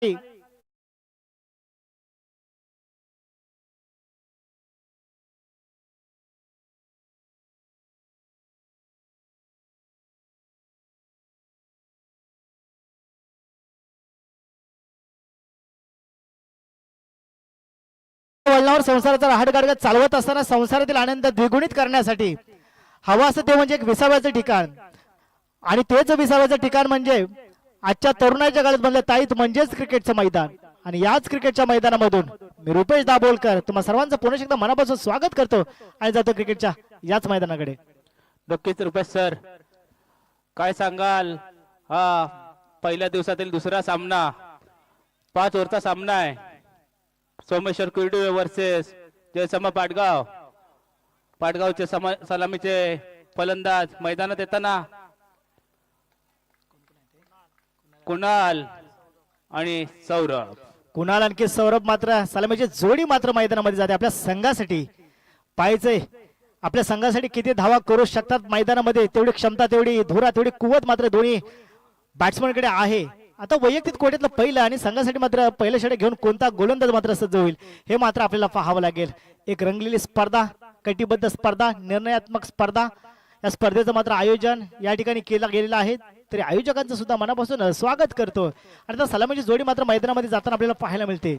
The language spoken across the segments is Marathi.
वळणावर संसाराचा राहडगाडगा चालवत असताना संसारातील आनंद द्विगुणित करण्यासाठी हवा असं ते म्हणजे एक विसाव्याचं ठिकाण, आणि तेच विसाव्याचं ठिकाण म्हणजे आजच्या तरुणाच्या काळात बनलं ताईत म्हणजेच क्रिकेटचं मैदान. आणि याच क्रिकेटच्या मैदानामधून मी रुपेश दाभोलकर तुम्हा सर्वांचं पुन्हा एकदा मनापासून स्वागत करतो आणि जातो क्रिकेटच्या याच मैदानाकडे. नक्कीच रुपेश सर, काय सांगाल? हा पहिल्या दिवसातील दुसरा सामना, 5 ओव्हरचा सामना आहे. सोमेश्वर कुर्डे वर्सेस जयसम पाटगाव. पाटगावचे सलामीचे फलंदाज मैदानात येताना कुणाल आणि सौरभ. कुणाल आणखी सौरभ मात्र सलामीची जोडी मात्र मैदानामध्ये जाते आपल्या संघासाठी. पाहायचंय आपल्या संघासाठी किती धावा करू शकतात मैदानामध्ये, तेवढी क्षमता, तेवढी धुरा, तेवढी कुवत मात्र दोन्ही बॅट्समन कडे आहे. आता वैयक्तिक कोट्यातलं पहिलं आणि संघासाठी मात्र पहिलं षटक घेऊन कोणता गोलंदाज मात्र सज्ज होईल हे मात्र आपल्याला पाहावं लागेल. एक रंगलेली स्पर्धा, कटिबद्ध स्पर्धा, निर्णयात्मक स्पर्धा. या स्पर्धेचं मात्र आयोजन या ठिकाणी केलं गेलेलं आहे, तरी आयोजकांचं सुद्धा मनापासून स्वागत करतो. आणि त्या सलामीची जोडी मात्र मैदानामध्ये जाताना आपल्याला पाहायला मिळते.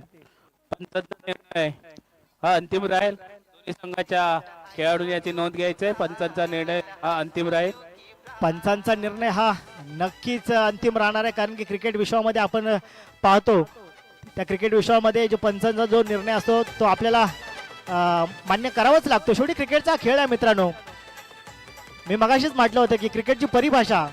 हा अंतिम राहील. दोन्ही संघाच्या खेळाडूंनी याची नोंद घ्यायची. पंचांचा निर्णय हा अंतिम राहील. पंचांचा निर्णय हा नक्कीच अंतिम राहणार आहे, कारण की क्रिकेट विश्वामध्ये आपण पाहतो त्या क्रिकेट विश्वामध्ये जो पंचांचा जो निर्णय असतो तो आपल्याला मान्य करावाच लागतो. शेवटी क्रिकेटचा खेळ आहे मित्रांनो. मी मगाशीच म्हटलं होतं की क्रिकेटची परिभाषा,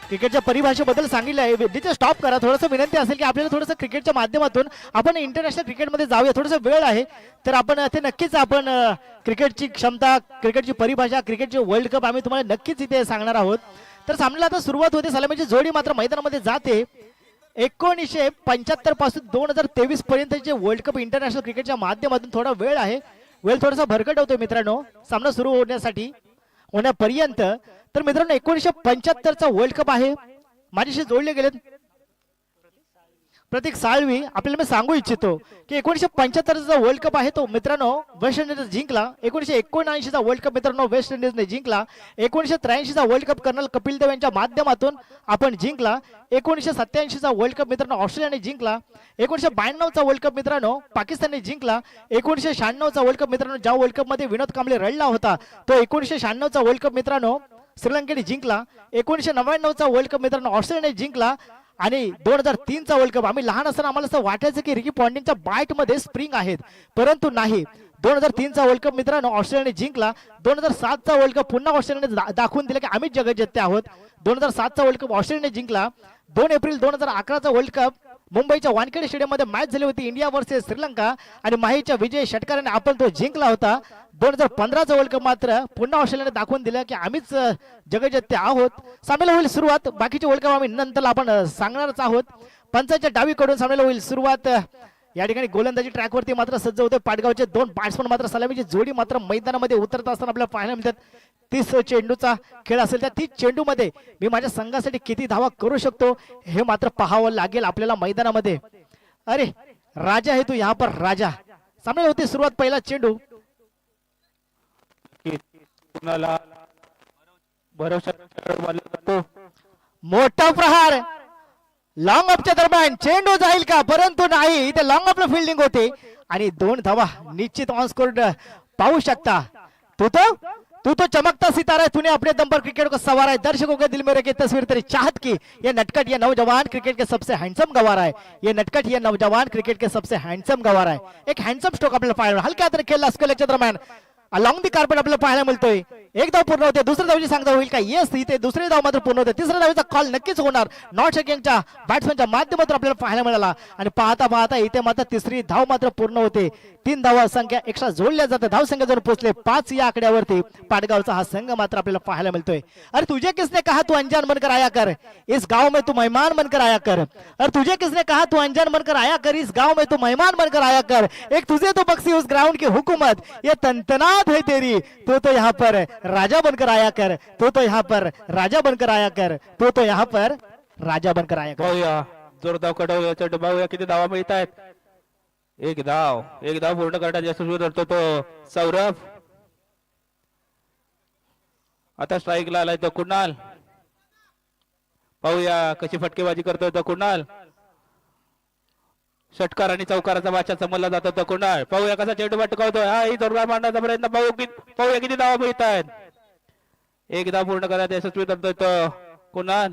क्रिकेटच्या परिभाषेबद्दल सांगितलं आहे. जिथे स्टॉप करा. थोडंसं विनंती असेल की आपल्याला थोडंसं क्रिकेटच्या माध्यमातून आपण इंटरनॅशनल क्रिकेटमध्ये जाऊया. थोडंसं वेळ आहे तर आपण ते नक्कीच आपण क्रिकेटची क्षमता, क्रिकेटची परिभाषा, क्रिकेटचे वर्ल्ड कप आम्ही तुम्हाला नक्कीच इथे सांगणार आहोत. तर सामन्याला आता सुरुवात होते. सलामीची जोडी मात्र मैदानामध्ये जाते. 1975 पासून 2023 पर्यंतचे वर्ल्ड कप इंटरनॅशनल क्रिकेटच्या माध्यमातून थोडा वेळ आहे. वेळ थोडासा भरकट होतोय मित्रांनो सामना सुरू होण्यापर्यंत. तर मित्रांनो 1975चा वर्ल्ड कप आहे. माझ्याशी जोडले गेलेत प्रतीक साळवी. आपल्याला मी सांगू इच्छितो की 1975चा वर्ल्ड कप आहे तो मित्रांनो वेस्ट इंडिजने जिंकला. 1979चा वर्ल्ड कप मित्रांनो वेस्ट इंडिजने जिंकला. 1983चा world cup colonel Kapil Dev यांच्या माध्यमातून आपण जिंकला. 1987चा वर्ल्ड कप मित्रांनो ऑस्ट्रेलियाने जिंकला. 1992चा वर्ल्ड कप मित्रांनो पाकिस्तानने जिंकला. 1996चा वर्ल्ड कप मित्रांनो ज्या वर्ल्ड कप मध्ये विनोद कांबळे रडला होता तो 1996चा वर्ल्ड कप मित्रांनो श्रीलंकेने जिंकला. 1999चा वर्ल्ड कप मित्रांनो ऑस्ट्रेलियाने जिंकला. आणि 2003चा वर्ल्ड कप आम्ही लहान असताना आम्हाला असं वाटायचं की रिकी पॉन्टिंगच्या बॅट मध्ये स्प्रिंग आहेत, परंतु नाही. 2003चा वर्ल्ड कप मित्रांनो ऑस्ट्रेलियाने जिंकला. 2007चा वर्ल्ड कप पुन्हा ऑस्ट्रेलियाने दाखवून दिला की आम्हीच जगज्जेते आहोत. 2007चा वर्ल्ड कप ऑस्ट्रेलियाने जिंकला. 2 एप्रिल 2011चा वर्ल्ड कप मुंबईच्या वानखेडे स्टेडियम मध्ये मॅच झाली होती इंडिया वर्सेस श्रीलंका आणि माहीच्या विजय षटकाराने आपण तो जिंकला होता. 2015चा वर्ल्ड कप मात्र पुन्हा ऑस्ट्रेलियाने दाखवून दिलं की आम्हीच जगज्जेते आहोत. सामन्याला होईल सुरुवात. बाकीचे वर्ल्ड कप आम्ही नंतर आपण सांगणारच आहोत. पंचांच्या डावीकडून सामन्याला होईल सुरुवात. या ठिकाणी गोलंदाजी ट्रॅकवरती मात्र सज्ज होते पाटगावचे 2 बॅट्समन. मात्र सलामीची जोडी मात्र मैदानामध्ये उतरत असताना आपल्याला पाहायला मिळतात. 30 चेंडूचा खेळ असेल त्या 30 चेंडूमध्ये मी माझ्या संघासाठी किती धावा करू शकतो हे मात्र पाहावं लागेल आपल्याला मैदानामध्ये. अरे राजा है तू यहाँ पर राजा. सामन्याला होती सुरुवात. पहिला चेंडू मोठा प्रहार लॉंग अपच्या दरम्यान चेंडू जाईल का, परंतु नाही. इथे लॉंग अपला फिल्डिंग होते आणि 2 धावा निश्चित ऑन स्कोर पाहू शकता. तू तो चमकता सितारा है, तूने अपने दम पर क्रिकेट को सवारा है. दर्शकों के दिल में रखी तस्वीर तेरी चाहत की. ये नटखट ये नौजवान क्रिकेट के सबसे हैंडसम गवारा है. ये नटखट ये नौजवान क्रिकेट के सबसे हैंडसम गवारा है. एक हैंडसम स्ट्रोक आपल्याला पाहायला हलक्या हाताने खेळला स्कलेच्या दरम्यान अलॉंग दी कार्पेट आपल्याला पाहायला मिळतोय. एक धाव पूर्ण होते. दुसऱ्या धावची सांगता होईल का? येस, इथे दुसरी धाव मात्र पूर्ण होते. तिसऱ्या धावीचा कॉल नक्कीच होणार. नॉट शेकिंगच्या बॅट्समनच्या माध्यमातून आपल्याला पाहायला मिळाला आणि पाहता पाहता इथे मात्र तिसरी धाव मात्र पूर्ण होते. 3 धावा संख्या एक्स्ट्रा जोडल्या जातात. धाव संख्या जर पोहोचले 5 या आकड्यावरती पाटगावचा हा संघ मात्र आपल्याला पाहायला मिळतोय. अरे तुझे किसने कहा तू अनजान बनकर आया कर, इस गांव में तू मेहमान बनकर आया कर. अरे तुझे किसने कहा तू अनजान बनकर आया कर, इस गांव में तू मेहमान बनकर आया कर. एक तुझे तो बख्शी उस ग्राउंड की हुकूमत, ये तनतनात है तेरी. तू तो यहाँ पर राजा बनकर आया कर, तू तो यहाँ पर राजा बनकर आया कर, तू तो यहाँ पर राजा बनकर आया कर. जोरदार कडव चेंडू पाहूया किती धावा मिळत आहेत. एक धाव पूर्ण करण्याचा यशस्वी ठरतो तो सौरभ. आता स्ट्राईकला आलाय तो कुणाल. पाहूया कशी फटकेबाजी करतोय तो कुणाल. षटकार आणि चौकाराचा वाचा समजला जातो तो कुणाल. पाहूया कसा चेंडू फटकावतोय. हा ही जोरदार मारण्याचा प्रयत्न. पाहूया किती धावा मिळत आहेत. एक धाव पूर्ण करण्याचा यशस्वी ठरतोय तो कुणाल.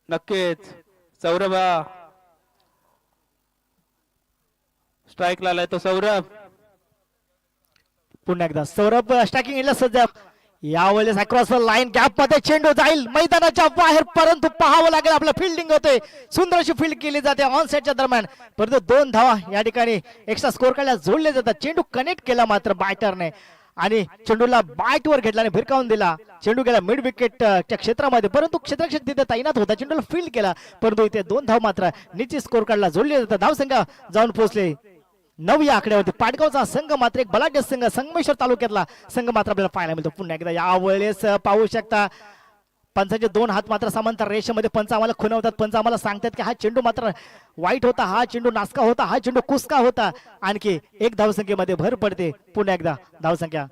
नक्कीच सौरभ स्ट्राईकला आलाय तो सौरभ. पुन्हा एकदा सौरभ स्ट्रायकिंग एरियाला सज्ज. यावेळेस अक्रॉस लाईन गॅप मध्ये चेंडू जाईल मैदानाच्या बाहेर, परंतु पाहावं लागेल आपलं फिल्डिंग होते. सुंदर अशी फील्ड केली जाते ऑन सेटच्या दरम्यान, परंतु 2 धावा या ठिकाणी एक्स्ट्रा स्कोर काढल्या जोडले जातात. चेंडू कनेक्ट केला मात्र बॅटरने आणि चेंडूला बॅट वर घेतला आणि भिरकावून दिला. चेंडू गेला मिड विकेटच्या क्षेत्रामध्ये, परंतु क्षेत्ररक्षक तिथे तैनात होता. चेंडूला फील्ड केला, परंतु इथे 2 धाव मात्र निश्चित स्कोर काढला जोडले जातात. धावसंख्या जाऊन पोहोचले 9 या आकड्यावरती. पाटगावचा संघ मात्र एक बलाढ्य संघ, संगमेश्वर तालुक्यातला संघ मात्र आपल्याला पाहायला मिळतो. पुन्हा एकदा यावेळेस पाहू शकता पंचाचे 2 हात मात्र समांतर रेषेमध्ये पंच आम्हाला खुणवतात. पंच आम्हाला सांगतात की हा चेंडू मात्र वाईट होता, हा चेंडू नासका होता, हा चेंडू कुसका होता. आणखी एक धावसंख्येमध्ये भर पडते. पुन्हा एकदा धावसंख्या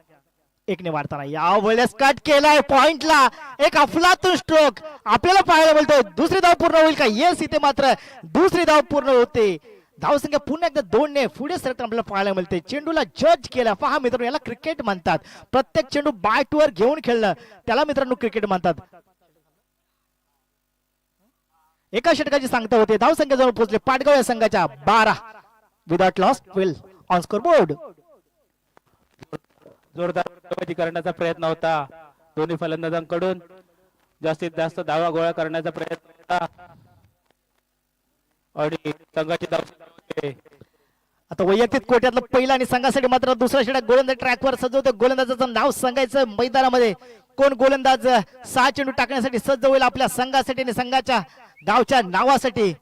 1 ने वाढताना यावेळेस कट केलाय पॉइंटला. एक अफलातून स्ट्रोक आपल्याला पाहायला मिळतोय. दुसरी धाव पूर्ण होईल का? येस, इथे मात्र दुसरी धाव पूर्ण होते. धावसंख्या पुन्हा एकदा 2 ने पुढे सरकताना आपल्याला पाहायला मिळते. चेंडूला जज केला. पहा मित्रांनो, याला क्रिकेट म्हणतात. प्रत्येक चेंडू बॅटवर घेऊन खेळणं त्याला मित्रांनो क्रिकेट म्हणतात. एका षटकाची सांगता होते. धावसंख्या जवळ पोहोचले पाटगाव या संघाच्या 12 without loss will on score board. जोरदार करण्याचा प्रयत्न होता दोन्ही फलंदाजांकडून. जास्तीत जास्त धावा गोळा करण्याचा प्रयत्न होता आणि संघाची धाव. आता वैयक्तिक कोट्यातलं पहिला आणि संघासाठी मात्र दुसरा षटक गोलंदाज ट्रॅकवर सजवतो. गोलंदाजाचं नाव सांगायचं मैदानामध्ये. कोण गोलंदाज 6 चेंडू टाकण्यासाठी सज्ज होईल आपल्या संघासाठी आणि संघाच्या गावच्या नावासाठी.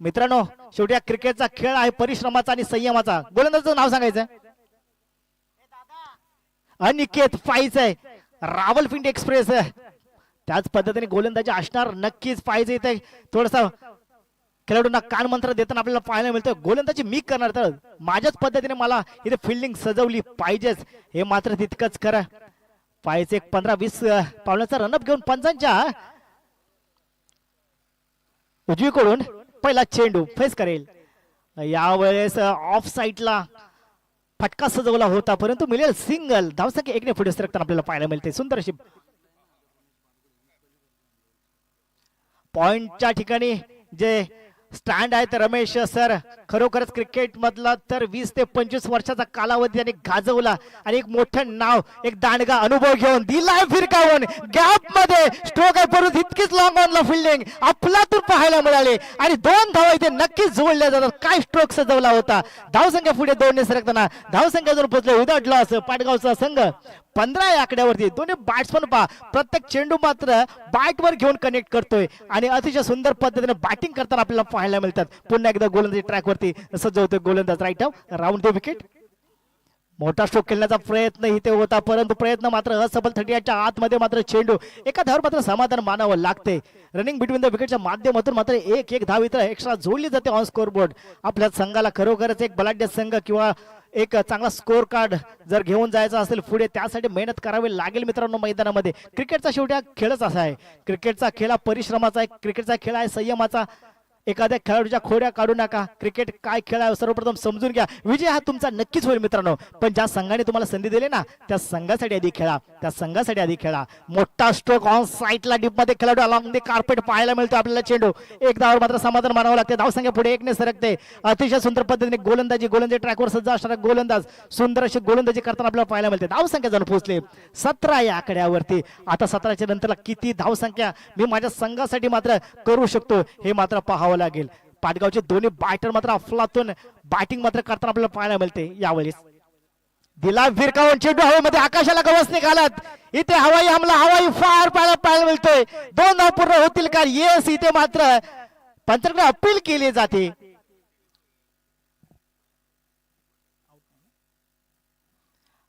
मित्रांनो, शेवटी हा क्रिकेटचा खेळ आहे परिश्रमाचा आणि संयमाचा. गोलंदाजाचं नाव सांगायचं अनिकेत फाईज आहे. रावलपिंडी एक्सप्रेस त्याच पद्धतीने गोलंदाजी असणार नक्कीच. फाईज इथे थोडासा खेळाडूंना कान मंत्र देताना आपल्याला पाहायला मिळतं. गोलंदाजी मी करणार तर माझ्याच पद्धतीने मला इथे फिल्डिंग सजवली पाहिजेच, हे मात्र तितकंच खरं. फाईज एक 15-20 पावलाचा रनअप घेऊन पंचांच्या उजवीकडून पहिला चेंडू फेस करेल. यावेळेस ऑफ साईडला फटका सजवला होता, परंतु मिळेल सिंगल. धावसंख्या 1 ने पुढे सरकताना आपल्याला पाहायला मिळते. सुंदर अशी पॉइंटच्या ठिकाणी जे स्टँड आहेत रमेश सर, खरोखरच क्रिकेट मधला तर 20 ते 25 वर्षाचा कालावधी त्यांनी गाजवला आणि एक मोठं नाव, एक दांडगा अनुभव घेऊन दिलाय फिरकावून. गॅप मध्ये स्ट्रोक आहे, परंतु इतकीच लॉंग ऑनला फिल्डिंग आपल्यातून पाहायला मिळाले आणि 2 धावा इथे नक्कीच जोडल्या जातात. काय स्ट्रोक सजवला होता. धावसंख्या पुढे 2 ने सरकताना धावसंख्या जर पोहोचले विदाउट लॉस पाटगावचा संघ 15 या आकड्यावरती. दोन्ही बॅट्समन पहा, प्रत्येक चेंडू मात्र बॅट वर घेऊन कनेक्ट करतोय आणि अतिशय सुंदर पद्धतीने बॅटिंग करताना आपल्याला पाहायला मिळतात. पुन्हा एकदा गोलंदाजी ट्रॅक वरती सजवतोय गोलंदाज राईट राऊंड द विकेट. मोठा स्ट्रोक खेळण्याचा प्रयत्न इथे होता, परंतु प्रयत्न मात्र असफल. 38च्या आतमध्ये मात्र चेंडू एका धावावर मात्र समाधान मानावं लागते. रनिंग बिटवीन द विकेटच्या माध्यमातून मात्र एक धाव इतर एक्स्ट्रा जोडली जाते ऑन स्कोर बोर्ड. आपल्या संघाला खरोखरच एक बलाढ्य संघ किंवा एक चांगला स्कोर कार्ड जर घेऊन जायचं असेल पुढे, त्यासाठी मेहनत करावी लागेल मित्रांनो मैदानामध्ये. क्रिकेटचा शेवटी हा खेळच असा आहे. क्रिकेटचा खेळ हा परिश्रमाचा आहे, क्रिकेटचा खेळ आहे संयमाचा. एखाद्या खेळाडूच्या खोड्या काढू नका. क्रिकेट काय खेळ आहे सर्वप्रथम समजून घ्या. विजय हा तुमचा नक्कीच होईल मित्रांनो, पण ज्या संघाने तुम्हाला संधी दिली ना त्या संघासाठी आधी खेळा, त्या संघासाठी आधी खेळा. मोठा स्ट्रोक ऑन साईडला डीप मध्ये खेळाडू अलॉंग द कार्पेट पाहायला मिळतो आपल्याला. चेंडू एक धावावर मात्र समाधान मानावं लागते. धावसंख्या पुढे 1 ने सरकते. अतिशय सुंदर पद्धतीने गोलंदाजी ट्रॅकवर सज्ज असणारा गोलंदाज सुंदर अशी गोलंदाजी करताना आपल्याला पाहायला मिळते. धावसंख्या जाऊन पोहोचले 17 या आकड्यावरती. आता 17च्या नंतरला किती धावसंख्या मी माझ्या संघासाठी मात्र करू शकतो हे मात्र पाहावं लागेल. पाटगावचे दोन्ही बॅटर मात्र अफलातून बॅटिंग मात्र करताना आपल्याला पाहायला मिळते. यावेळेस दिला फिरकावून चेंडू हवेमध्ये आकाशाला गवसणी घालत इथे हवाई हमला, हवाई फार पाहायला मिळतोय. 2 धाव पूर्ण होतील का? येस, इथे मात्र पंचांकडे अपील केली जाते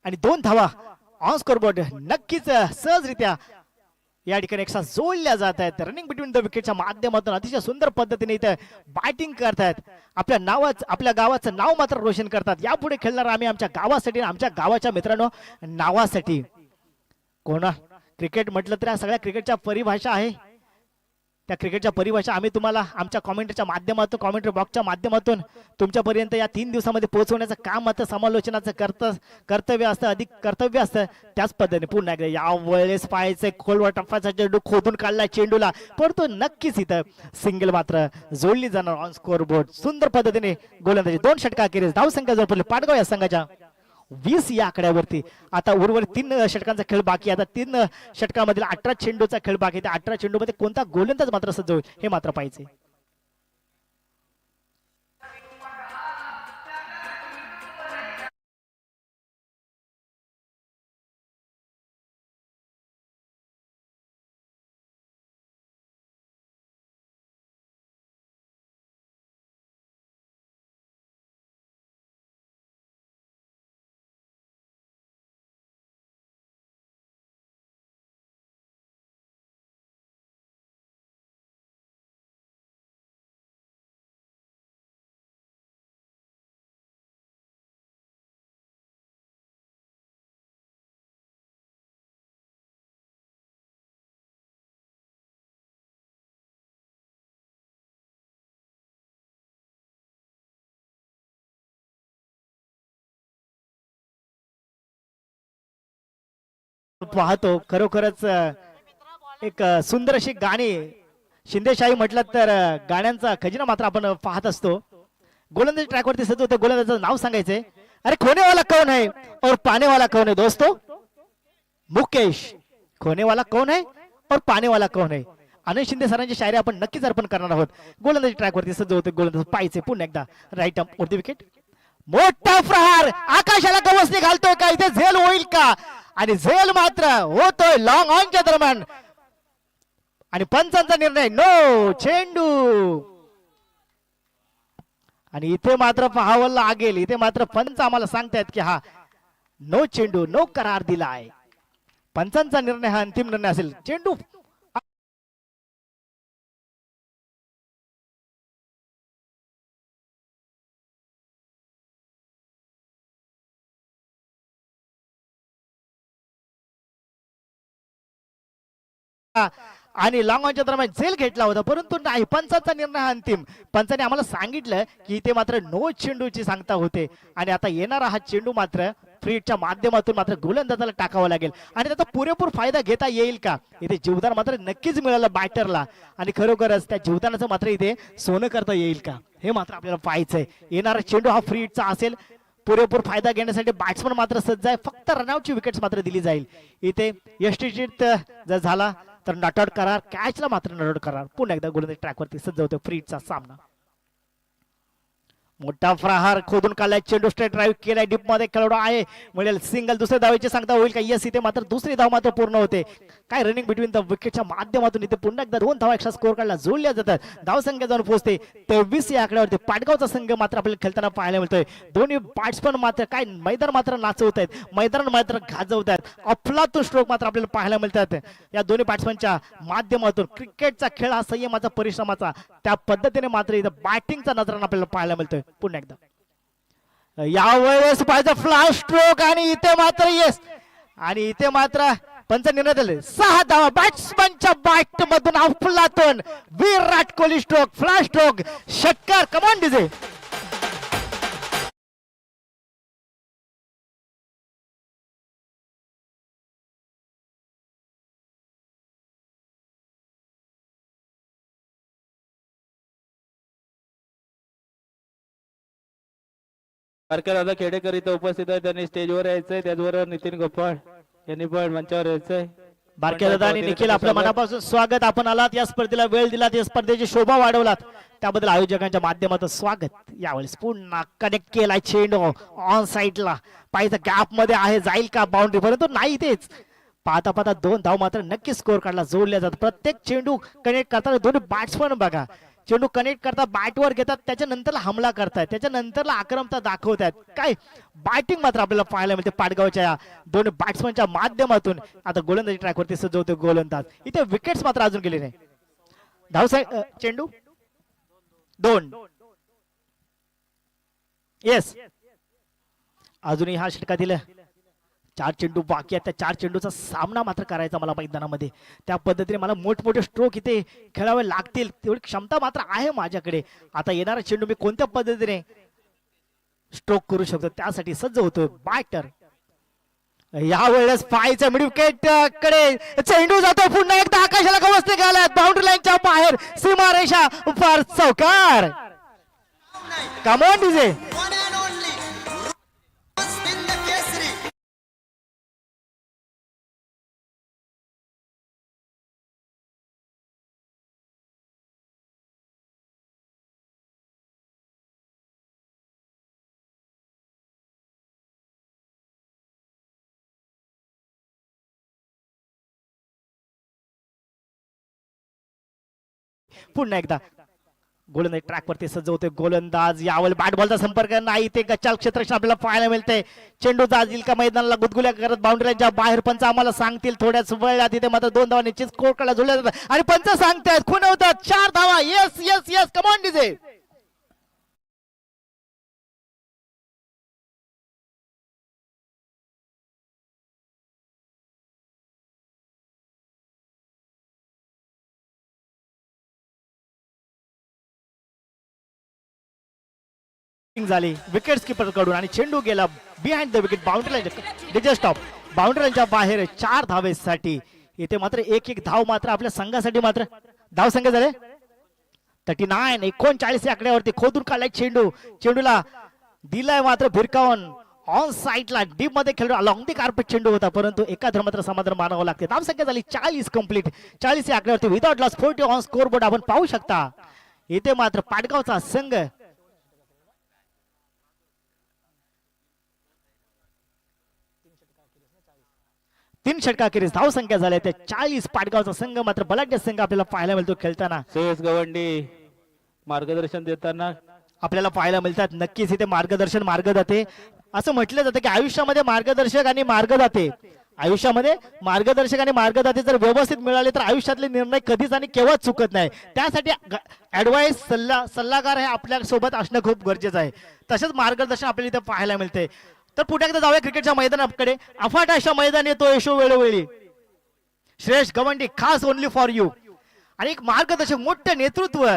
आणि 2 धावा ऑन स्कोर बोर्ड नक्कीच सहजरित्या या ठिकाणी एकसा जोडल्या जात आहेत. रनिंग बिटवीन द विकेटच्या माध्यमातून अतिशय सुंदर पद्धतीने इथे बॅटिंग करतायत. आपल्या गावाचं नाव मात्र रोशन करतात. यापुढे खेळणार आम्ही आमच्या गावासाठी, आमच्या गावाच्या मित्रांनो नावासाठी. कोणा क्रिकेट म्हटलं तर सगळ्या क्रिकेटच्या परिभाषा आहे. त्या क्रिकेटच्या परिभाषा आम्ही तुम्हाला आमच्या कॉमेंटच्या माध्यमातून, कॉमेंट्री बॉक्सच्या माध्यमातून तुमच्यापर्यंत या 3 दिवसामध्ये पोहोचवण्याचं काम मात्र समालोचनाचं कर्तव्य असतं, अधिक कर्तव्य असतं. त्याच पद्धतीने पुन्हा एकदा यावेळेस पाहायचं खोलवर टप्प्याचा चेंडू खोदून काढला चेंडूला, परंतु नक्कीच इथं सिंगल मात्र जोडली जाणार ऑन स्कोर बोर्ड. सुंदर पद्धतीने गोलंदाजी 2 षटकाखेरीज धावसंख्या जर पडली पाटगाव या संघाच्या 20 या आकड्यावरती. आता उर्वरित 3 षटकांचा खेळ बाकी. आता 3 षटकामधील 18 चेंडूचा खेळ बाकी. त्या 18 चेंडू मध्ये कोणता गोलंदाज मात्र सज्ज होईल हे मात्र पाहिजे. पाहतो खरोखरच एक सुंदर अशी गाणी शिंदेशाही म्हटलं तर गाण्यांचा खजिना मात्र आपण पाहत असतो. गोलंदाजी ट्रॅकवरती सज्ज होते. गोलंदाजाचं नाव सांगायचंय. अरे खोने वाला कौन है और पाने वाला कौन है दोस्तों? मुकेश. खोने वाला कौन है और पाने वाला कौन है? अनिल शिंदे सरांची शायरी आपण नक्कीच अर्पण करणार आहोत. गोलंदाजी ट्रॅकवरती सज्ज होते. गोलंदाज पाहिजे पुन्हा एकदा राईट अप वरती विकेट. मोठा प्रहार आकाशाला गवसणी घालतोय का? इथे झेल होईल का? आणि झेल मात्र होतोय लॉंग ऑनच्या दरम्यान. आणि पंचांचा निर्णय नो चेंडू. आणि इथे मात्र पाहावं लागेल. इथे मात्र पंच आम्हाला सांगतायत की हा नो चेंडू, नो करार दिला आहे. पंचांचा निर्णय हा अंतिम निर्णय असेल. चेंडू आणि लांगॉनच्या दरम्यान झेल घेतला होता, परंतु नाही, पंचांचा निर्णय हा अंतिम. पंचाने आम्हाला सांगितलं की इथे मात्र नो चेंडूची सांगता होते. आणि आता येणारा हा चेंडू मात्र फ्रीच्या माध्यमातून मात्र गोलंदाजाला टाकावा लागेल. आणि त्याचा पुरेपूर फायदा घेता येईल का? इथे जीवदान मात्र नक्कीच मिळालं बॅटरला. आणि खरोखरच त्या जीवदानाचं मात्र इथे सोनं करता येईल का हे मात्र आपल्याला पाहायचंय. येणारा चेंडू हा फ्रीचा असेल. पुरेपूर फायदा घेण्यासाठी बॅट्समन मात्र सज्ज आहे. फक्त रनआउटची विकेट्स मात्र दिली जाईल. इथे यष्टीचीत जर झाला तर नॉट आउट करार, कॅचला मात्र नॉट आउट करार. पुन्हा एकदा गोलंदाज ट्रॅकवरती सज्ज होतो फ्रीचा सामना. मोठा प्रहार खोदून काढलाय चेंडू, स्ट्रेट ड्राईव्ह केलाय, डीप मध्ये खेळाडू आहे, मिळेल सिंगल. दुसऱ्या धावेची सांगता होईल का? यस, इथे मात्र दुसरी धाव मात्र पूर्ण होते. काय रनिंग बिटवीन द विकेटच्या माध्यमातून इथे पुन्हा एकदा 2 धावा एक्स्ट्रा स्कोर काढला, जोडल्या जातात. धाव संख्या जाऊन पोहोचते 23 या आकड्यावरती. पाटगावचा संघ मात्र आपल्याला खेळताना पाहायला मिळतोय. दोन्ही बॅट्समन मात्र काय मैदान मात्र नाचवत आहेत, मैदान मात्र गाजवत आहेत. अफलातून स्ट्रोक मात्र आपल्याला पाहायला मिळतात या दोन्ही बॅट्समनच्या माध्यमातून. क्रिकेटचा खेळ हा संयमाचा, परिश्रमाचा, त्या पद्धतीने मात्र इथं बॅटिंगचा नजराणा आपल्याला पाहायला मिळतोय. पुन्हा एकदा यावेळेस पाहिजे फ्लॅश स्ट्रोक आणि इथे मात्र येस. आणि इथे मात्र पंच निर्णय दिले 6 धावा बॅट्समनच्या बॅट मधून अफलातून. Virat Kohli stroke, flash stroke, षटकार. कमान डीजे. बारके दादा खेडेकर इथं उपस्थित आहे. त्यांनी स्टेजवर यायचंय. त्याचबरोबर नितीन गोपाळ यांनी पण मंचावर यायचंय. बारके दादा आणि निखिल, आपल्या मनापासून स्वागत. आपण आलात, या स्पर्धेला वेळ दिलात, या स्पर्धेची शोभा वाढवलात, त्याबद्दल आयोजकांच्या माध्यमातून स्वागत. यावेळेस पुन्हा कनेक्ट केलाय चेंडू ऑन साइडला. पाहिजे गॅप मध्ये आहे, जाईल का बाउंड्री? परंतु नाही. तेच पाहता पाहता 2 धाव मात्र नक्की स्कोर काढला, जोडल्या जातात. प्रत्येक चेंडू कनेक्ट करताना दोन्ही बॅट्समन बघा चेंडू कनेक्ट करतात, बॅटवर घेतात, त्याच्यानंतरला हमला करतात, त्याच्यानंतरला आक्रमकता दाखवतात. काय बॅटिंग मात्र आपल्याला पाहायला मिळते पाटगावच्या या दोन बॅट्समनच्या माध्यमातून. आता गोलंदाजी ट्रॅकवरती सज्जवते गोलंदाज. इथे विकेट्स मात्र अजून गेले नाही. धावसाहेब चेंडू 2. येस, अजूनही हा षटकातील 4 चेंडू बाकी आहेत. त्या 4 चेंडूचा सामना मात्र करायचा मला मैदानामध्ये. त्या पद्धतीने मला मोठमोठे स्ट्रोक इथे खेळावे लागतील तेवढी क्षमता मात्र आहे माझ्याकडे. आता येणारा चेंडू मी कोणत्या पद्धतीने स्ट्रोक करू शकतो त्यासाठी सज्ज होतोय बॅटर. यावेळेस पायच्या मिड विकेट कडे चेंडू जातो, पुन्हा एकदा आकाशाला गवसले गेलात, बाउंड्री लाईनच्या बाहेर, सीमारेषा फार चौकार. कम ऑन डीजे. पुन्हा एकदा गोलंदाज ट्रॅक वरती सजवतोय गोलंदाज. यावेळी बॅट बॉलचा संपर्क नाही, ते गच्चाल क्षेत्ररक्षण आपल्याला पाहायला मिळते. चेंडू जाईल का मैदानाला गुदगुल्या करत बाउंड्रीच्या बाहेर. पंच आम्हाला सांगतील थोड्याच वेळात. तिथे मात्र 2 धावा निश्चित स्कोर कडे जुळल्या जातात आणि पंच सांगतायत खुणवतात 4 धावा. Yes yes yes, come on DJ. झाली विकेट किपर कडून आणि चेंडू गेला behind the wicket boundary line DJ stop. Boundary लाईनच्या बाहेर 4 धावेसाठी. इथे मात्र एक धाव मात्र आपल्या संघासाठी मात्र धाव संख्या झाले 39. 39 या आकड्यावरती खोदून काढलाय चेंडू. चेंडूला दिलाय मात्र भिरकावून ऑन साइडला डीप मध्ये खेळलो अलॉंग दी कार्पेट चेंडू होता, परंतु एका मात्र समाधान मानावं लागते. धाव संख्या झाली 40 कंप्लीट. 40 या आकड्यावरती without loss 40 on score board आपण पाहू शकता. इथे मात्र पाटगावचा संघ 3 षटकाखेरीस धाव संख्या झाल्या त्या 40. पाटगावचा संघ मात्र बलाढ्य संघ आपल्याला पाहायला मिळतो खेळताना. सुयश गवंडी मार्गदर्शन देताना आपल्याला पाहायला मिळतात. नक्कीच इथे मार्गदाते असं म्हटलं जातं की आयुष्यामध्ये मार्गदर्शक आणि मार्गदाते जर व्यवस्थित मिळाले तर आयुष्यातले निर्णय कधीच आणि केव्हाच चुकत नाही. त्यासाठी ऍडवाइस सल्लागार हे आपल्या सोबत असणं खूप गरजेचं आहे. तसंच मार्गदर्शन आपल्याला इथे पाहायला मिळते. तर पुढे एकदा जाऊया क्रिकेटच्या मैदानाकडे. अफाट अशा मैदान येतो यशो वेळोवेळी. श्रेयस गवंडी खास ओनली फॉर यू. आणि एक मार्गदर्शक मोठं नेतृत्व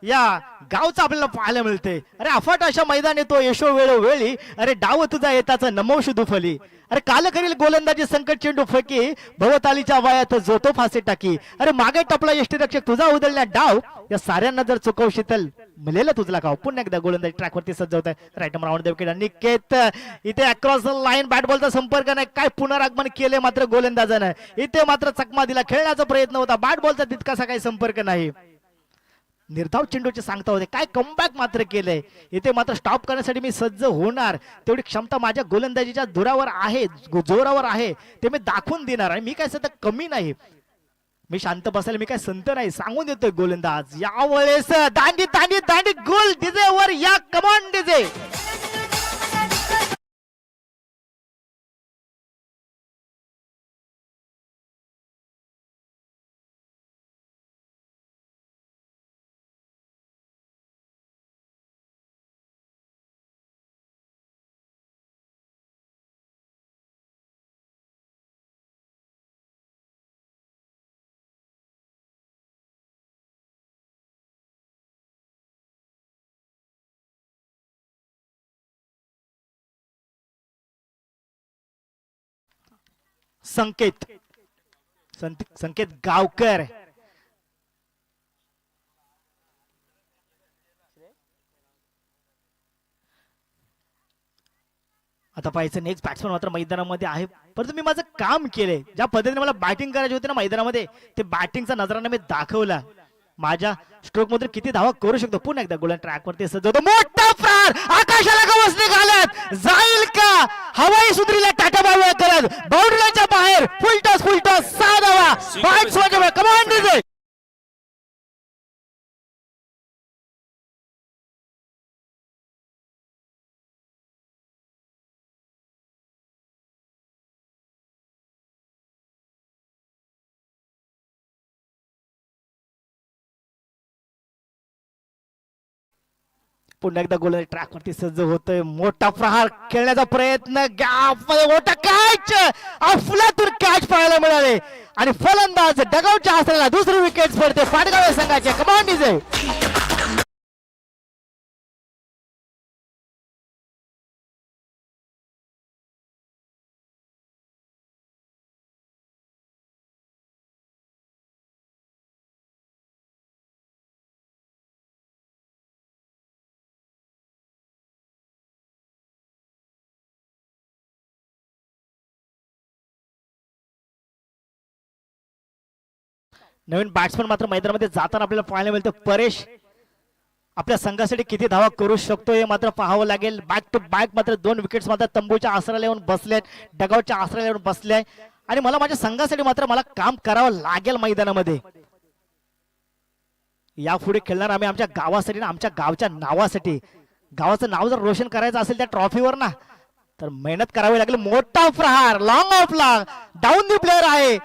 या गावचं आपल्याला पाहायला मिळते. अरे अफाट अशा मैदान येतो यशो वेळोवेळी. अरे डाव तुझा येताचा नमोश दुफली. अरे काल करील गोलंदाजी संकट चेंडू फकी भवतालीच्या वयात जोतो फासे टाकी. अरे मागे टपला यष्टीरक्षक तुझा उधळल्या डाव. या साऱ्यांना जर चुकवशील तर मिळेल तुझला गाव. पुन्हा एकदा गोलंदाजी ट्रॅक वरती सज्ज आहे. Right round wicket Niket. इथे अक्रॉस लाईन बॅट बॉलचा संपर्क नाही. काय पुनरागमन केले मात्र गोलंदाजानं. इथे मात्र चकमा दिला. खेळण्याचा प्रयत्न होता. बॅट बॉलचा तितकासा काही संपर्क नाही. निर्धाव चेंडूचे सांगता होते. काय कमबॅक मात्र केलंय. इथे मात्र स्टॉप करण्यासाठी मी सज्ज होणार. तेवढी क्षमता माझ्या गोलंदाजीच्या जोरावर आहे ते मी दाखवून देणार. आणि मी काय सध्या कमी नाही. मी शांत बसायला मी काय संत नाही. सांगून देतोय गोलंदाज. यावेळेस दांडी गोल डीजे वर या. Come on DJ. संकेत गावकर. आता पाहायचं नेक्स्ट बॅट्समन मात्र मैदानामध्ये आहे. परंतु मी माझं काम केलंय. ज्या पद्धतीने मला बॅटिंग करायची होती ना मैदानामध्ये, ते बॅटिंगचा नजराने मी दाखवला. माझ्या स्ट्रोक मधून किती धावा करू शकतो. पुन्हा एकदा गोलंदाज ट्रॅक वरती सजवतो. मोठा प्रहार आकाशाला गवसणी घालत जाईल का. हवाई सुंदरीला टाटा बाबा करत बाउंड्रीच्या बाहेर. फुल टॉस 6 धावा. बॅट्समन कमांड पुन्हा एकदा गोल ट्रॅक वरती सज्ज होतोय. मोठा प्रहार खेळण्याचा प्रयत्न, गॅप मध्ये मोठा कॅच, अफलातून कॅच पाहायला मिळाले आणि फलंदाज डगआउटच्या आसऱ्याला दुसरी विकेट पडते पाटगाव या संघाचे. कमांड विजय. नवीन बॅट्समन मात्र मैदानामध्ये जाताना आपल्याला पाहायला मिळतं. परेश आपल्या संघासाठी किती धावा करू शकतो हे मात्र पाहावं लागेल. बॅक टू बॅक मात्र 2 विकेट्स मात्र तंबूच्या आसऱ्याला येऊन बसले, डगआउटच्या आसऱ्याला येऊन बसले आणि मला माझ्या संघासाठी मात्र मला काम करावं लागेल मैदानामध्ये. यापुढे खेळणार आम्ही आमच्या गावासाठी ना, आमच्या गावच्या नावासाठी. गावाचं नाव जर रोशन करायचं असेल त्या ट्रॉफीवर ना, तर मेहनत करावी लागेल. मोठा प्रहार, लॉंग ऑफला डाऊन दी प्लेअर आहे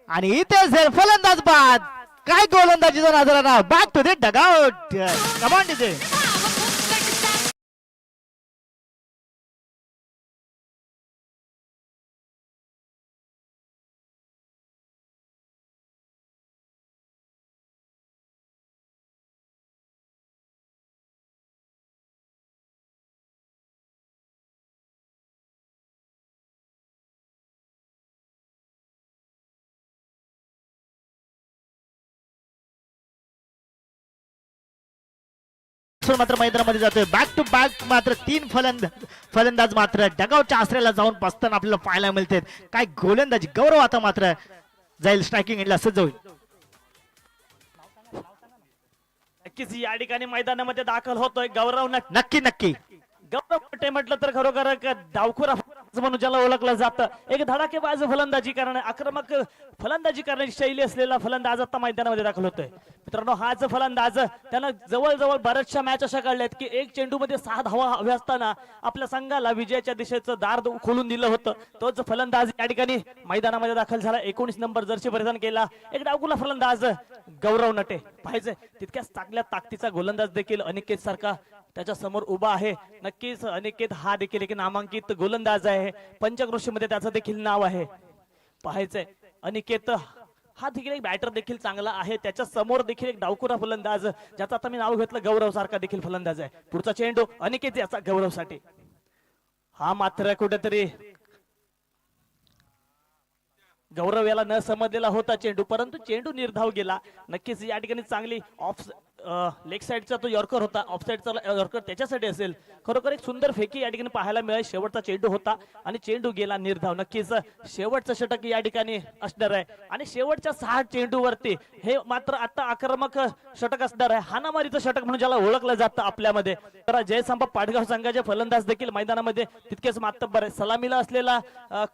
आणि इथे फलंदाज बाद. काय गोलंदाजीचा नजराणा. Back to the dugout. Command इथे. मात्र मैदानामध्ये जातोय. बॅक टू बॅक मात्र 3 फलंदाज मात्र डगआउटच्या आसऱ्याला जाऊन बसताना आपल्याला पाहायला मिळते. काय गोलंदाजी. गौरव आता मात्र जाईल स्ट्रायकिंग एंडला सज्ज होईल. नक्कीच या ठिकाणी मैदानामध्ये दाखल होतोय गौरव. नक्की नक्की गौरव मोठे म्हटलं तर खरोखर डावखुरा म्हणून ज्याला ओळखलं जातं. एक धडाकेबाज फलंदाजी करणे, आक्रमक फलंदाजी करण्याची शैली असलेला फलंदाज आता मैदानामध्ये दाखल होतोय. मित्रांनो, हाच फलंदाज त्यानं जवळजवळ बऱ्याचशा मॅच अशा काढल्यात की एक चेंडू मध्ये 6 धावा हव्या असताना आपल्या संघाला विजयाच्या दिशेचं दार खोलून दिलं होतं. तोच फलंदाज या ठिकाणी मैदानामध्ये दाखल झाला. 19 नंबर जर्सी परिधान केला एक डावखुरा फलंदाज गौरव नटे. पाहिजे तितक्याच चांगल्या ताकदीचा गोलंदाज देखील अनिकेत सारखा त्याच्या समोर उभा आहे. नक्कीच अनिकेत हा देखील एक नामांकित गोलंदाज आहे. पंचक्रोशीमध्ये त्याचं देखील नाव आहे. पाहायचंय अनिकेत हा देखील एक बॅटर देखील चांगला आहे. त्याच्या समोर देखील एक डावखुरा फलंदाज ज्याचं आता मी नाव घेतलं गौरव सारखा देखील फलंदाज आहे. पुढचा चेंडू अनिकेत याचा गौरवसाठी. हा मात्र कुठेतरी गौरव याला न समजलेला होता चेंडू, परंतु चेंडू निर्धाव गेला. नक्कीच या ठिकाणी चांगली ऑफ लेग साइडचा तो यॉर्कर होता. ऑफ साइडचा यॉर्कर त्याच्यासाठी असेल. खरोखर एक सुंदर फेकी या ठिकाणी पाहायला मिळाली. शेवटचा चेंडू होता आणि चेंडू गेला निर्धाव. नक्कीच शेवटचं षटक या ठिकाणी असणार आहे आणि शेवटच्या 6 चेंडूवरती हे मात्र आता आक्रमक षटक असणार आहे. हानामारीचं षटक म्हणून ज्याला ओळखलं जातं आपल्यामध्ये. तर जयसंभ पाटगाव संघाचे फलंदाज देखील मैदानामध्ये तितकेच मातब्बर आहे. सलामीला असलेला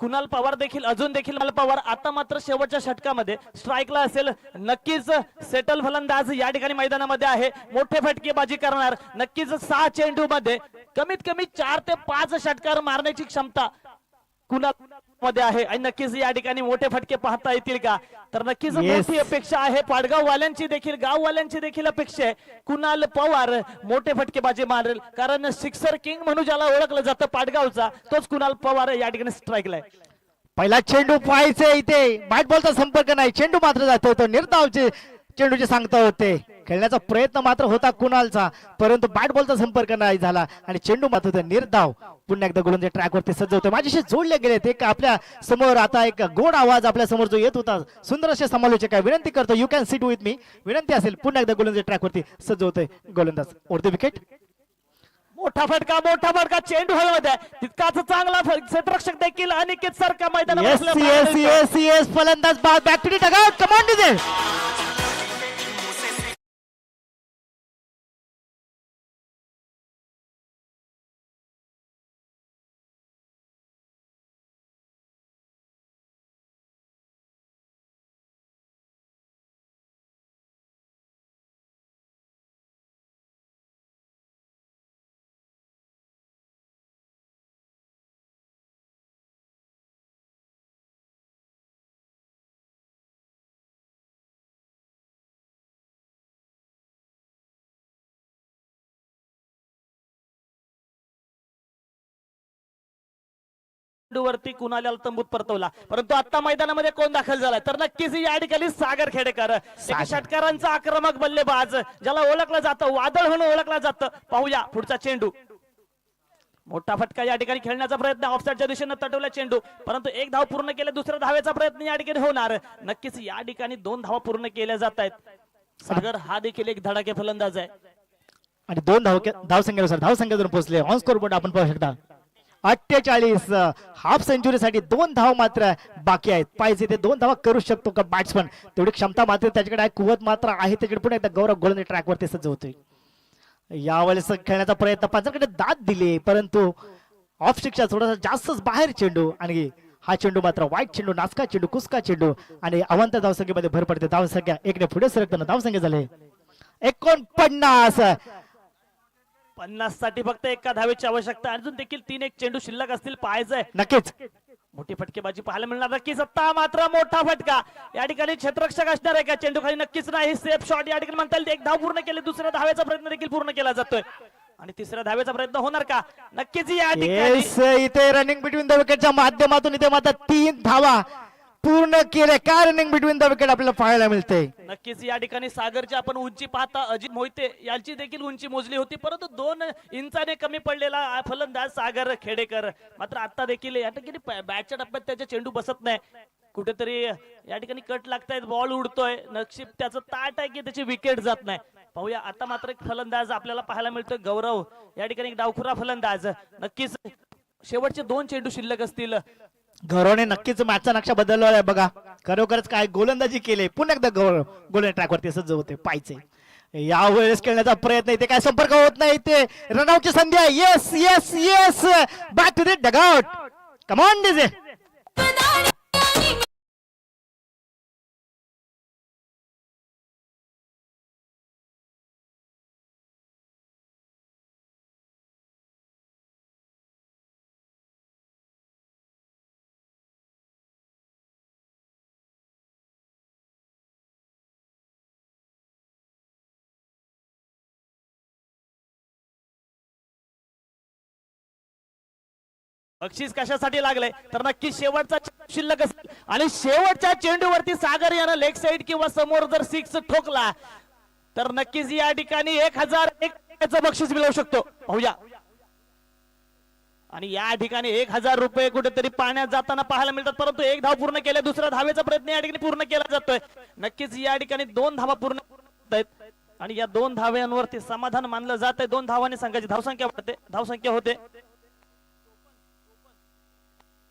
कुणाल पवार देखील अजून देखील पवार आता मात्र शेवटच्या षटकामध्ये स्ट्राईकला असेल. नक्कीच सेटल फलंदाज या ठिकाणी मैदानामध्ये आहे. मोठे फटकेबाजी करणार. नक्कीच 6 चेंडू मध्ये कमीत कमी 4 ते 5 षटकार मारण्याची क्षमता कुणाल मध्ये आहे आणि नक्कीच या ठिकाणी मोठे फटके पाहता येतील का. तर नक्कीच मोठी अपेक्षा आहे पाडगाव वाल्यांची देखील, गाववाल्यांची देखील अपेक्षा आहे. कुणाल पवार मोठे फटकेबाजी मारेल, कारण सिक्सर किंग म्हणून ज्याला ओळखलं जातं पाडगावचा तोच कुणाल पवार या ठिकाणी स्ट्राईकला आहे. पहिला चेंडू पाहायचे इथे. बॅट बॉलचा संपर्क नाही. चेंडू मात्र जातो होतो. निर्धावचे चेंडूचे सांगता होते. खेळण्याचा प्रयत्न मात्र होता कुणालचा, परंतु बॅट बॉलचा संपर्क नाही झाला आणि चेंडू मात्र होता निर्धाव. पुन्हा एकदा गोलंदाज ट्रॅक वरती सज्ज होते. माझ्याशी जोडले गेलेत. एक आपल्या समोर आता एक गोड आवाज आपल्या समोर जो येत होता, सुंदर असे समालोचक आहे. विनंती करतो, you can sit with me. विनंती असेल पुन्हा एकदा गोलंदाज ट्रॅक वरती सज्ज होतोय गोलंदाज. ओढते विकेट. मोठा फटका चेंडू हवेमध्ये तितकाच चांगला क्षेत्ररक्षक देखील अनिकेत सारखा मैदानात. फलंदाज back to the dugout. Command चेंडूवरती कुणाला तंबूत परतवला, परंतु आता मैदानामध्ये कोण दाखल झालाय तर नक्कीच या ठिकाणी सागर खेडेकर, एक षटकारांचा आक्रमक बल्लेबाज ज्याला ओळखलं जातं वादळ म्हणून ओळखलं जातं. पाहूया पुढचा चेंडू, मोठा फटका या ठिकाणी खेळण्याचा प्रयत्न, ऑफसाईडच्या दिशेने तटवला चेंडू, परंतु एक धाव पूर्ण केले, दुसऱ्या धावेचा प्रयत्न या ठिकाणी होणार. नक्कीच या ठिकाणी 2 धावा पूर्ण केल्या जात आहेत. सागर हा देखील एक धडाके फलंदाज आहे आणि 2 धावसंख्येनुसार धावसंख्येतून पोहोचले. ऑन स्कोर बोर्ड आपण पाहू शकता 48. हाफ सेंचुरी साठी 2 धाव मात्र बाकी आहेत. पाहिजे ते 2 धावा करू शकतो का बॅट्समन, तेवढी क्षमता मात्र त्याच्याकडे आहे, कुवत मात्र आहे त्याच्याकडे. पुन्हा एकदा गौरव गोलंदाज ट्रॅकवरती सज्ज होतोय. यावेळेस खेळण्याचा प्रयत्न, पंचाकडे दाद दिले परंतु ऑफ स्टिकच्या थोडासा जास्तच बाहेर चेंडू, आणि हा चेंडू मात्र वाईट चेंडू, नासका चेंडू, कुसका चेंडू, आणि अवंत धावसंख्येमध्ये भर पडते. धावसंख्या 1 ने पुढे सरकताना धावसंख्या झाले 49. 50 साठी फक्त एका धावेची आवश्यकता, अजून देखील 3 चेंडू शिल्लक असतील. पाहायचंय नक्कीच मोठी फटकेबाजी पाहायला मिळणार. नक्कीच आता मात्र मोठा फटका या ठिकाणी क्षेत्ररक्षक असणार आहे का चेंडू खाली, नक्कीच नाही. सेफ शॉट या ठिकाणी म्हणता येईल. 1 धाव पूर्ण केली, दुसऱ्या धावेचा प्रयत्न देखील पूर्ण केला जातोय, आणि तिसऱ्या धावेचा प्रयत्न होणार का, नक्कीच या ठिकाणी इथे रनिंग बिटवीन द विकेटच्या माध्यमातून इथे मात्र 3 धावा पूर्ण केले. काय रनिंग बिटवीन द विकेट आपल्याला पाहायला मिळते. नक्कीच या ठिकाणी सागरची आपण उंची पाहता अजित मोहिते यांची देखील उंची मोजली होती, परंतु 2 इंचाने कमी पडलेला फलंदाज सागर खेडेकर मात्र आता देखील या ठिकाणी बॅटच्या टप्प्यात त्याच्या चेंडू बसत नाही, कुठेतरी या ठिकाणी कट लागतायत, बॉल उडतोय, नशीब त्याचं ताट आहे की त्याची विकेट जात नाही. पाहूया आता मात्र एक फलंदाज आपल्याला पाहायला मिळतोय गौरव, या ठिकाणी एक डावखुरा फलंदाज. नक्कीच शेवटचे 2 चेंडू शिल्लक असतील. गौरवने नक्कीच मॅचचा नक्षा बदलला आहे बघा, खरोखरच काय गोलंदाजी केली. पुन्हा एकदा गौरव गोलंदाज ट्रॅकवरती सज्ज होते. पाहिजे यावेळेस खेळण्याचा प्रयत्न, इथे काय संपर्क होत नाही, ते रनआउटची संधी आहे. Yes yes yes, back to the dugout, come on DJ. बक्षीस कशासाठी लागलंय तर नक्की शेवटचा शिल्लक असेल, आणि शेवटच्या चेंडूवरती सागर यानं लेग साइड किंवा समोर जर 6 ठोकला तर नक्कीच या ठिकाणी 1001 बक्षीस मिळवू शकतो. पाहूया, आणि या ठिकाणी 1000 रुपये कुठेतरी पाण्यात जाताना पाहायला मिळतात, परंतु 1 धाव पूर्ण केल्या, दुसऱ्या धावेचा प्रयत्न या ठिकाणी पूर्ण केला जातोय. नक्कीच या ठिकाणी 2 धावा पूर्ण आहेत, आणि या 2 धाव्यांवरती समाधान मानलं जात आहे. 2 धावांनी संघाची धावसंख्या वाढते, धावसंख्या होते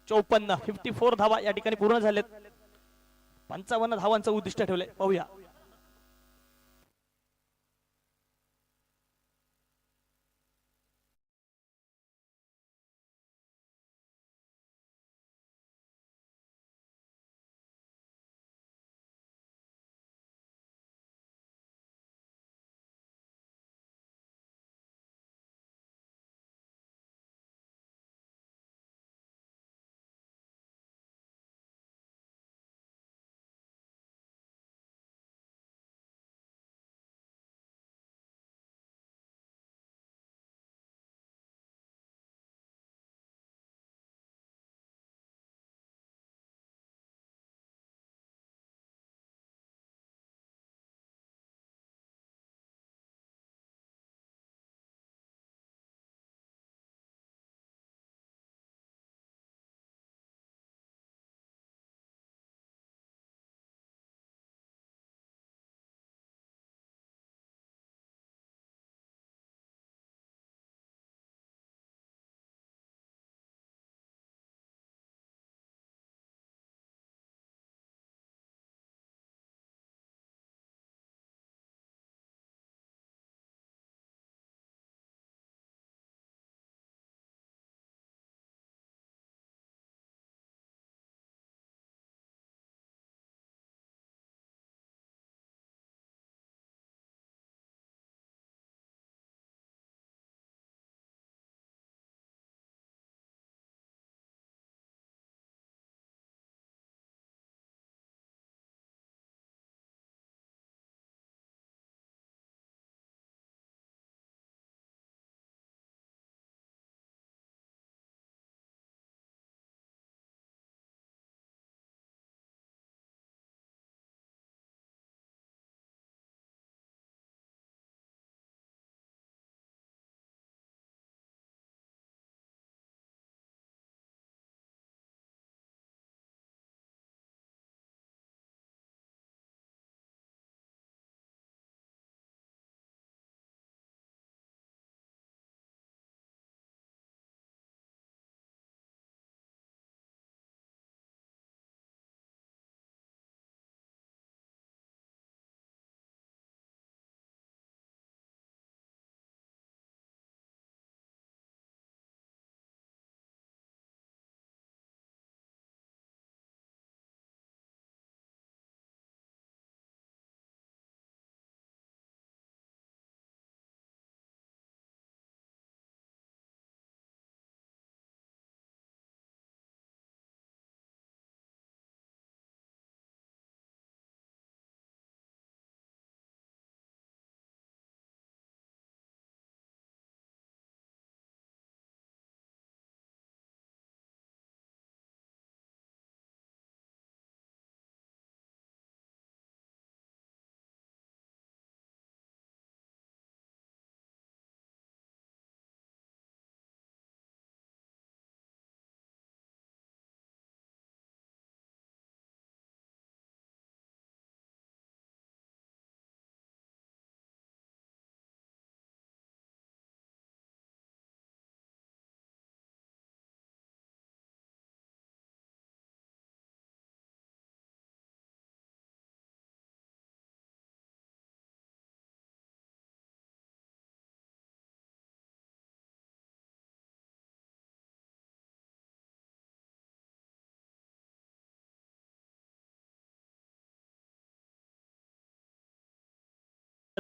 54. 54 धावा या ठिकाणी पूर्ण झालेत, 55 धावांचं उद्दिष्ट ठेवले. पाहूया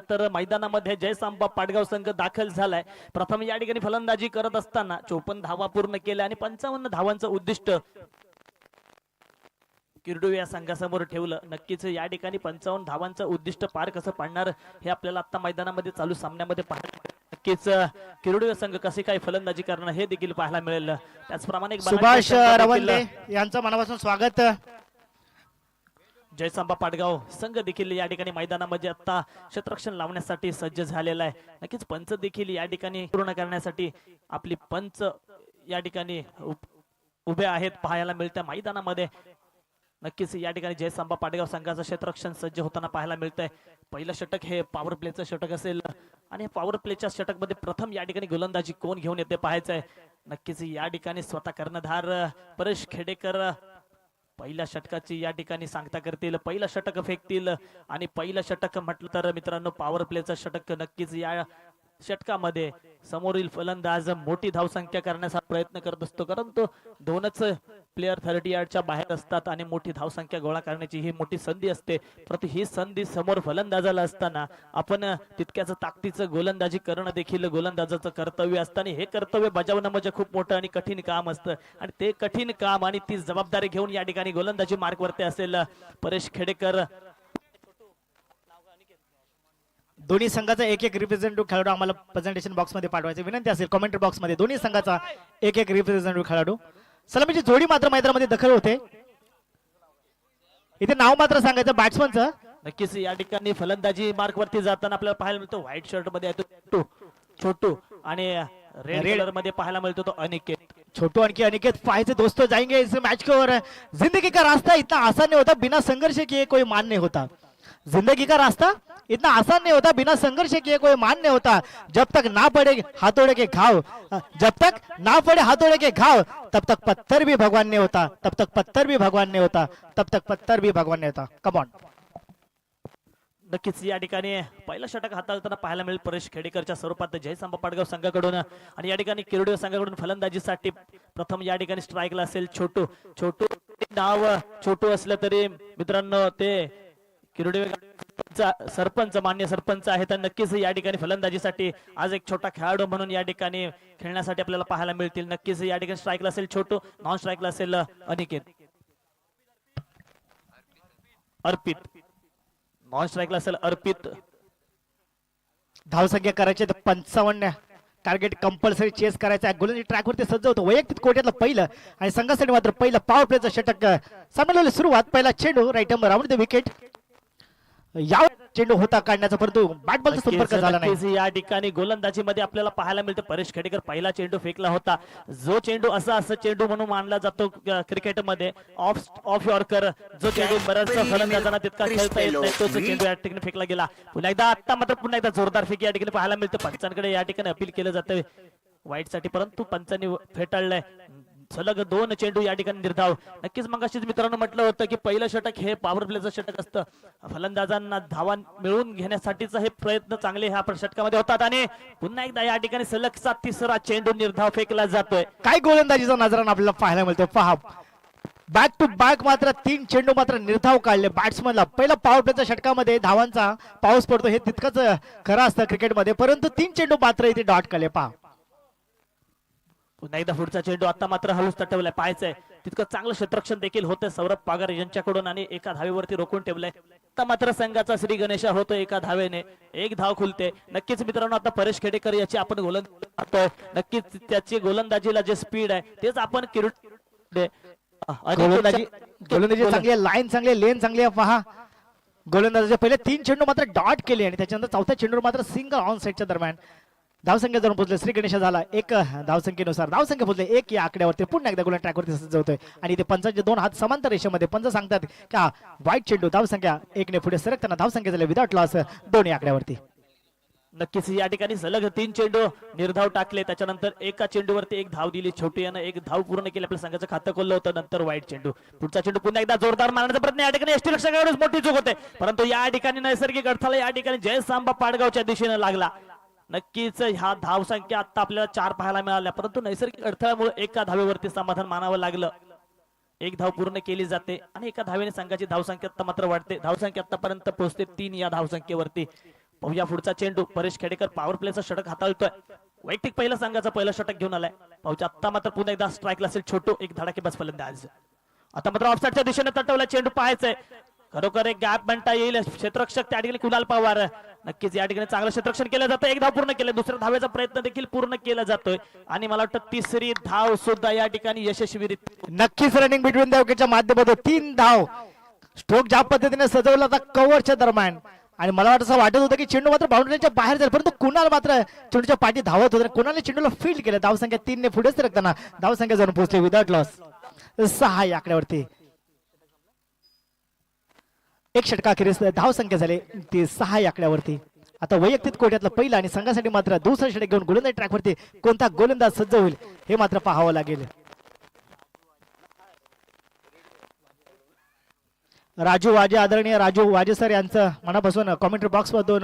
तर मैदानामध्ये जयसांबा पाटगाव संघ दाखल झालाय. प्रथम या ठिकाणी फलंदाजी करत असताना 54 धावा पूर्ण केल्या आणि 55 धावांचं उद्दिष्ट किरडू या संघासमोर ठेवलं. नक्कीच या ठिकाणी 55 धावांचं उद्दिष्ट पार कसं पाडणार हे आपल्याला आता मैदानामध्ये चालू सामन्यामध्ये पाहायला मिळेल. नक्कीच किरडू संघ कशी काय फलंदाजी करणार हे देखील पाहायला मिळेल. त्याचप्रमाणे एक सुभाष बनावट रवंदे यांचं मनापासून स्वागत. जयसांबा पाटगाव संघ देखील या ठिकाणी मैदानामध्ये आता क्षेत्ररक्षण लावण्यासाठी सज्ज झालेला आहे. नक्कीच पंच देखील या ठिकाणी पूर्ण करण्यासाठी आपली पंच या ठिकाणी उभे आहेत पाहायला मिळतं मैदानामध्ये. नक्कीच या ठिकाणी जयसांबा पाटगाव संघाचं क्षेत्ररक्षण सज्ज होताना पाहायला मिळतंय. पहिलं षटक हे पॉवर प्लेचं षटक असेल आणि पॉवर प्लेच्या षटक मध्ये प्रथम या ठिकाणी गोलंदाजी कोण घेऊन येते पाहायचंय. नक्कीच या ठिकाणी स्वतः कर्णधार परेश खेडेकर पहिल्या षटकाची या ठिकाणी सांगता करतील. पहिलं षटक फेकतील आणि पहिलं षटक म्हटलं तर मित्रांनो पॉवर प्लेचं षटक. नक्कीच या षटकामध्ये समोरील फलंदाज मोठी धावसंख्या करण्याचा प्रयत्न करत असतो, परंतु दोनच प्लेयर 30 यार्डच्या बाहेर असतात आणि मोठी धावसंख्या गोळा करण्याची ही मोठी संधी असते. परंतु ही संधी समोर फलंदाजाला असताना आपण तितक्याच ताकदीचं गोलंदाजी करणं देखील गोलंदाजाचं कर्तव्य असतं आणि हे कर्तव्य बजावणं म्हणजे खूप मोठं आणि कठीण काम असतं. आणि ते कठीण काम आणि ती जबाबदारी घेऊन या ठिकाणी गोलंदाजी मार्कवरती असेल परेश खेडेकर. दोन्ही संघाचा एक एक रिप्रेझेंटेटिव्ह खेळाडू आम्हाला प्रेझेंटेशन बॉक्स मध्ये पाठवायची विनंती असेल. कमेंट बॉक्स मध्ये दोन्ही संघाचा एक एक रिप्रेझेंटेटिव्ह खेळाडू. सलामीची जोडी मात्र मैदानामध्ये दखल होते. इथे नाव मात्र सांगायचं बॅट्समनचं. नक्कीच या ठिकाणी फलंदाजी मार्क वरती जाताना आपल्याला पाहायला मिळतो व्हाईट शर्ट मध्ये आहे छोटू आणि रेड कलर मध्ये पाहायला मिळतो तो अनिकेत. छोटू आणखी अनिकेत फाइज दोस्तों जाएंगे इस मैच को और जिंदगी का रास्ता इतना आसान नहीं होता बिना संघर्ष किए कोई मान नहीं होता. जिंदगी का रास्ता इतना आसान नहीं होता बिना संघर्ष किए कोई मान नहीं होता. जब तक ना पड़े हाथोड़े के घाव, जब तक ना पड़े हाथोड़े के घाव तब तक पत्थर भी भगवान नहीं होता, तब तक पत्थर भी भगवान नहीं होता, तब तक पत्थर भी भगवान नहीं होता. Come on. नक्कीच या ठिकाणी पहिलं षटक हाताळताना पाहायला मिळेल परेश खेडेकरच्या स्वरूपात जयसांबा पाटगाव संघाकडून. आणि या ठिकाणी किरडे संघाकडून फलंदाजीसाठी प्रथम या ठिकाणी स्ट्राईकला असेल छोटू नाव छोटू असलं तरी मित्रांनो ते किरडे सरपंच मान्य सरपंच आहेत. नक्कीच या ठिकाणी फलंदाजीसाठी आज एक छोटा खेळाडू म्हणून या ठिकाणी खेळण्यासाठी आपल्याला पाहायला मिळतील. नक्कीच या ठिकाणी स्ट्राईकला असेल छोटू, नॉन स्ट्राईकला असेल अनिकेत. अर्पित नॉन स्ट्राईकला असेल अर्पित. धावसंख्या करायचे तर 55 टार्गेट कंपल्सरी चेस करायचा. गोलंदाजी ट्रॅकवरती सज्ज होतो. वैयक्तिक कोट्यातलं पहिलं आणि संघासाठी मात्र पहिलं पॉवर प्लेचं षटक. सामन्याला सुरुवात पहिला चेंडू राईट राऊंड द विकेट. या चेंडू होता काढण्याचा परंतु बॅट बॉलचा संपर्क झाला नाही. या ठिकाणी गोलंदाजी मध्ये आपल्याला पाहायला मिळतं परेश खेडेकर पहिला चेंडू फेकला होता. जो चेंडू असा चेंडू म्हणून मानला जातो क्रिकेटमध्ये ऑफ यॉर्कर. जो चेंडू बऱ्याच फलंदाजांना तितका खेळता येत नाही तोच चेंडू या ठिकाणी फेकला गेला. पुन्हा एकदा आता मात्र पुन्हा एकदा जोरदार फेकी या ठिकाणी पाहायला मिळते. पंचांकडे या ठिकाणी अपील केलं जातं वाईट साठी, परंतु पंचांनी फेटाळलंय. सलग 2 चेंडू या ठिकाणी निर्धाव. नक्कीच मगाशीच मित्रांनो म्हटलं होतं की पहिलं षटक हे पॉवर प्लेचं षटक असतं. फलंदाजांना धावा मिळवून घेण्यासाठीच हे प्रयत्न चांगले ह्या षटकामध्ये होतात. आणि पुन्हा एकदा या ठिकाणी सलगचा तिसरा चेंडू निर्धाव फेकला जातोय. काय गोलंदाजीचा नजरानं आपल्याला पाहायला मिळतो. पहा बॅक टू बॅक मात्र 3 चेंडू मात्र निर्धाव काढले बॅट्समनला. पहिला पॉवर प्लेच्या षटकामध्ये धावांचा पाऊस पडतो हे तितकंच खरं असतं क्रिकेटमध्ये, परंतु 3 चेंडू मात्र इथे डॉट काढले. पहा पुन्हा एकदा पुढचा चेंडू आता मात्र हळूच तटवलाय. पाहायचंय तितकं चांगलं क्षेत्ररक्षण देखील होतं सौरभ पागार यांच्याकडून आणि एका धावेवरती रोखून ठेवलंय. आता मात्र संघाचा श्री गणेशा होतो एका धावेने. एक धाव खुलते. नक्कीच मित्रांनो आता परेश खेडेकर याची आपण गोलंदाजी पाहतोय. नक्कीच त्याची गोलंदाजीला जे स्पीड आहे तेच आपण गोलंदाजी चांगली आहे, लाईन चांगली आहे, लेन चांगली आहे. पहा गोलंदाजाचे पहिले 3 चेंडू मात्र डॉट केले आणि त्याच्यानंतर चौथ्या चेंडू मात्र सिंगल ऑन सेटच्या दरम्यान धावसंख्या जाऊन पोहोचले. श्री गणेश झाला 1 धावसंख्येनुसार धावसंख्या पोहोचले 1 या आकड्यावरती. पुन्हा एकदा गोलंदाज ट्रॅकवरती सज्ज होतोय आणि इथे पंचांचे 2 हात समांतर रेषेमध्ये. पंच सांगतात की वाईट चेंडू धावसंख्या 1 ने पुढे सरकताना धावसंख्या झाली विदाउट लॉस 2 या आकड्यावरती. नक्कीच या ठिकाणी सलग 3 चेंडू निर्धाव टाकले. त्याच्यानंतर एका चेंडूवरती 1 धाव दिली. छोटी यानं 1 धाव पूर्ण केली. आपल्या संघाचं खातं खोललं होतं. नंतर वाईट चेंडू. पुढचा चेंडू पुन्हा एकदा जोरदार मारण्याचा प्रयत्न या ठिकाणी एसटी लक्षाकडून मोठी चूक होते, परंतु या ठिकाणी नैसर्गिक अडथळा या ठिकाणी जयसांबा पाडगावच्या दिशेने लागला. नक्कीच ह्या धावसंख्या आता आपल्याला 4 पाहायला मिळाल्या, परंतु नैसर्गिक अडथळ्यामुळे एका धावेवरती समाधान मानावं लागलं. 1 धाव पूर्ण केली जाते आणि एका धावेने संघाची धावसंख्या आता मात्र वाढते. धावसंख्या आतापर्यंत पोहोचते 3 या धावसंख्येवरती. पाहूया पुढचा चेंडू. परेश खेडेकर पॉवर प्लेचा षटक हाताळतोय. वैयक्तिक पहिला संघाचा पहिला षटक घेऊन आलाय. पाहूया आता मात्र पुन्हा एकदा स्ट्राईकला असेल छोटू, एक धडाकेबाज फलंदाज. आता मात्र ऑफसाईडच्या दिशेने तटवला चेंडू पाहायचंय. खरोखर एक गॅप म्हणता येईल. क्षेत्ररक्षक त्या ठिकाणी कुणाल पवार. नक्कीच या ठिकाणी चांगलं क्षेत्ररक्षण केलं जातं. एक धाव पूर्ण केलं, दुसऱ्या धावेचा प्रयत्न देखील पूर्ण केला जातोय आणि मला वाटतं तिसरी धाव सुद्धा या ठिकाणी यशस्वीरित्या. नक्कीच रनिंग बिटवीन द विकेटच्या माध्यमातून 3 धाव. स्ट्रोक ज्या पद्धतीने सजवला होता कव्हरच्या दरम्यान, आणि मला असं वाटत होतं की चेंडू मात्र बाउंड्रीच्या बाहेर जाईल, परंतु कुणाल मात्र चेंडूच्या पाठी धावत होते. कुणालने चेंडूला फील्ड केलं. धावसंख्या 3 ने पुढे सरकताना धावसंख्या जाऊन पोहोचली विदाउट लॉस 6 या आकड्यावरती. एक षटकाखेरीस धावसंख्या झाली ती 6 या आकड्यावरती. आता वैयक्तिक कोट्यातलं पहिलं आणि संघासाठी मात्र दुसरं षटक घेऊन गोलंदाज ट्रॅकवरती कोणता गोलंदाज सज्ज होईल हे मात्र पाहावं लागेल. राजू वाजे, आदरणीय राजू वाजे सर यांचं मनापासून कॉमेंट्री बॉक्स मधून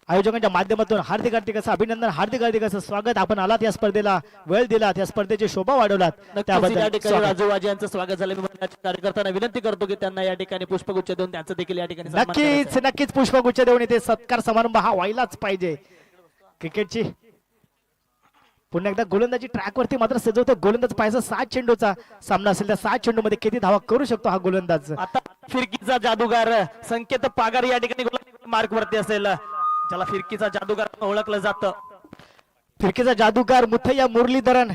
आयोजकांच्या माध्यमातून हार्दिक हार्दिक असं अभिनंदन, हार्दिक हार्दिक असं स्वागत. आपण आलात या स्पर्धेला, वेळ दिलात, या स्पर्धेची शोभा वाढवलात नक्कीच या ठिकाणी त्याबद्दल राजू वाजे यांचं स्वागत झालं. मी मंडळाच्या कार्यकर्त्यांना विनंती करतो की त्यांना या ठिकाणी पुष्पगुच्छ देऊन त्यांचं देखील या ठिकाणी सन्मान करायचा आहे. नक्कीच नक्कीच पुष्पगुच्छ देऊन इथे सत्कार समारंभ हा व्हायलाच पाहिजे. क्रिकेटची पुन्हा एकदा गोलंदाजी ट्रॅकवरती मात्र सजवतो. गोलंदाज पाहायचा 7 चेंडूचा सामना असेल, त्या 7 चेंडू मध्ये किती धावा करू शकतो हा गोलंदाज. आता फिरकीचा जादूगार संकेत पागार या ठिकाणी मार्क वरती असेल, ज्याला फिरकीचा जादूगार म्हणून ओळखलं जातं. फिरकीचा जादूगार मुथय्या मुरलीधरन,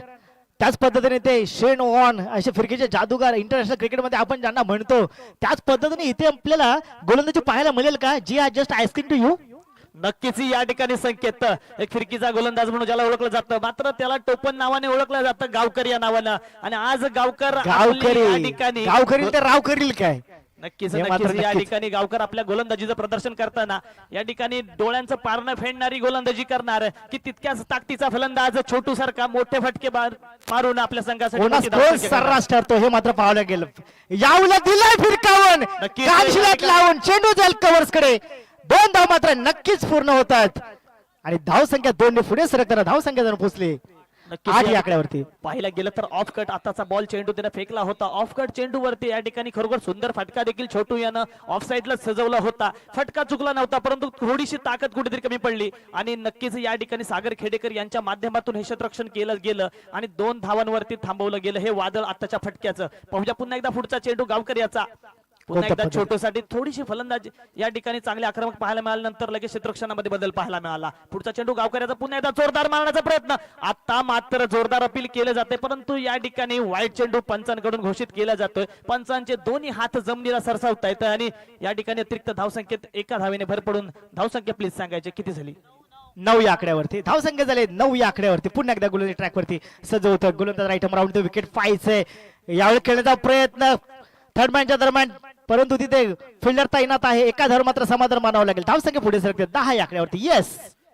त्याच पद्धतीने ते शेन वॉन असे फिरकीचे जादूगार इंटरनॅशनल क्रिकेटमध्ये आपण ज्यांना म्हणतो, त्याच पद्धतीने इथे आपल्याला गोलंदाजी पाहायला मिळेल का? जी I just asking to you. नक्कीच या ठिकाणी संकेत एक फिरकीचा गोलंदाज म्हणून ज्याला ओळखलं जातं, मात्र त्याला टोपण नावाने ओळखलं जातं, गावकर या नावानं. आणि आज गावकर आपली या ठिकाणी गाव तर राव करील काय? नक्कीच हे मात्र नक्कीच या नक्कीच. ठिकाणी गावकर आपल्या गोलंदाजीचं प्रदर्शन करताना या ठिकाणी डोळ्यांचं पारणं फेडणारी गोलंदाजी करणार की तितक्याच ताकदीचा फलंदाज छोटू सारखा मोठे फटके मारून आपल्या संघासाठी कोणास मोठी कोण धावसंख्या करणार. सर्रास ठरतो हे मात्र पाहायला गेलं. यावला दिलाय फिरकावून, नक्कीच. कानशिलात लावून चेंडू जाईल कव्हर्स कडे. 2 धाव मात्र नक्कीच पूर्ण होतात आणि धावसंख्या 2 ने पुढे सरकताना धावसंख्या जाऊन पोहोचली नक्कीच 8 या या आकड्यावरती. पाहायला गेलं तर ऑफ कट आताचा बॉल चेंडू त्याने फेकला होता. ऑफ कट चेंडू वरती या ठिकाणी खरोखर सुंदर फटका देखील छोटू यानं ऑफ साईडला सजवला होता. फटका चुकला नव्हता, परंतु थोडीशी ताकद कुठेतरी कमी पडली आणि नक्कीच या ठिकाणी सागर खेडेकर यांच्या माध्यमातून हे क्षेत्ररक्षण केलं गेलं आणि 2 धावांवरती थांबवलं गेलं हे वादळ आताच्या फटक्याचं. पाहूया पुन्हा एकदा पुढचा चेंडू गावकर याचा. पुन्हा कोणत्या एकदा पद्धतीने? छोटूसाठी थोडीशी फलंदाजी या ठिकाणी चांगले आक्रमक पाहायला मिळाल्यानंतर लगेच क्षेत्ररक्षणामध्ये बदल पाहायला मिळाला. पुढचा चेंडू गावकऱ्याचा पुन्हा एकदा जोरदार मारण्याचा प्रयत्न. आता मात्र जोरदार अपील केलं जाते, परंतु या ठिकाणी वाईट चेंडू पंचांकडून घोषित केला जातोय. पंचांचे दोन्ही हात जमिनीला सरसावता येतं आणि या ठिकाणी अतिरिक्त धावसंख्येत एका धावेने भर पडून धावसंख्या प्लीज सांगायचे किती झाली? 9 या आकड्यावरती धावसंख्या झाले 9 या आकड्यावरती. पुन्हा एकदा गोलंदाज ट्रॅकवरती सजवतो. गोलंदाज राईट राऊंड विकेट पाहायचंय. यावेळी खेळण्याचा प्रयत्न थर्ड मॅनच्या दरम्यान, परंतु तिथे फिल्डर तैनात आहे. एका धाव मात्र समाधान मानावं लागेल. धावसंख्या पुढे सरकते 10 या आकड्यावरती. येस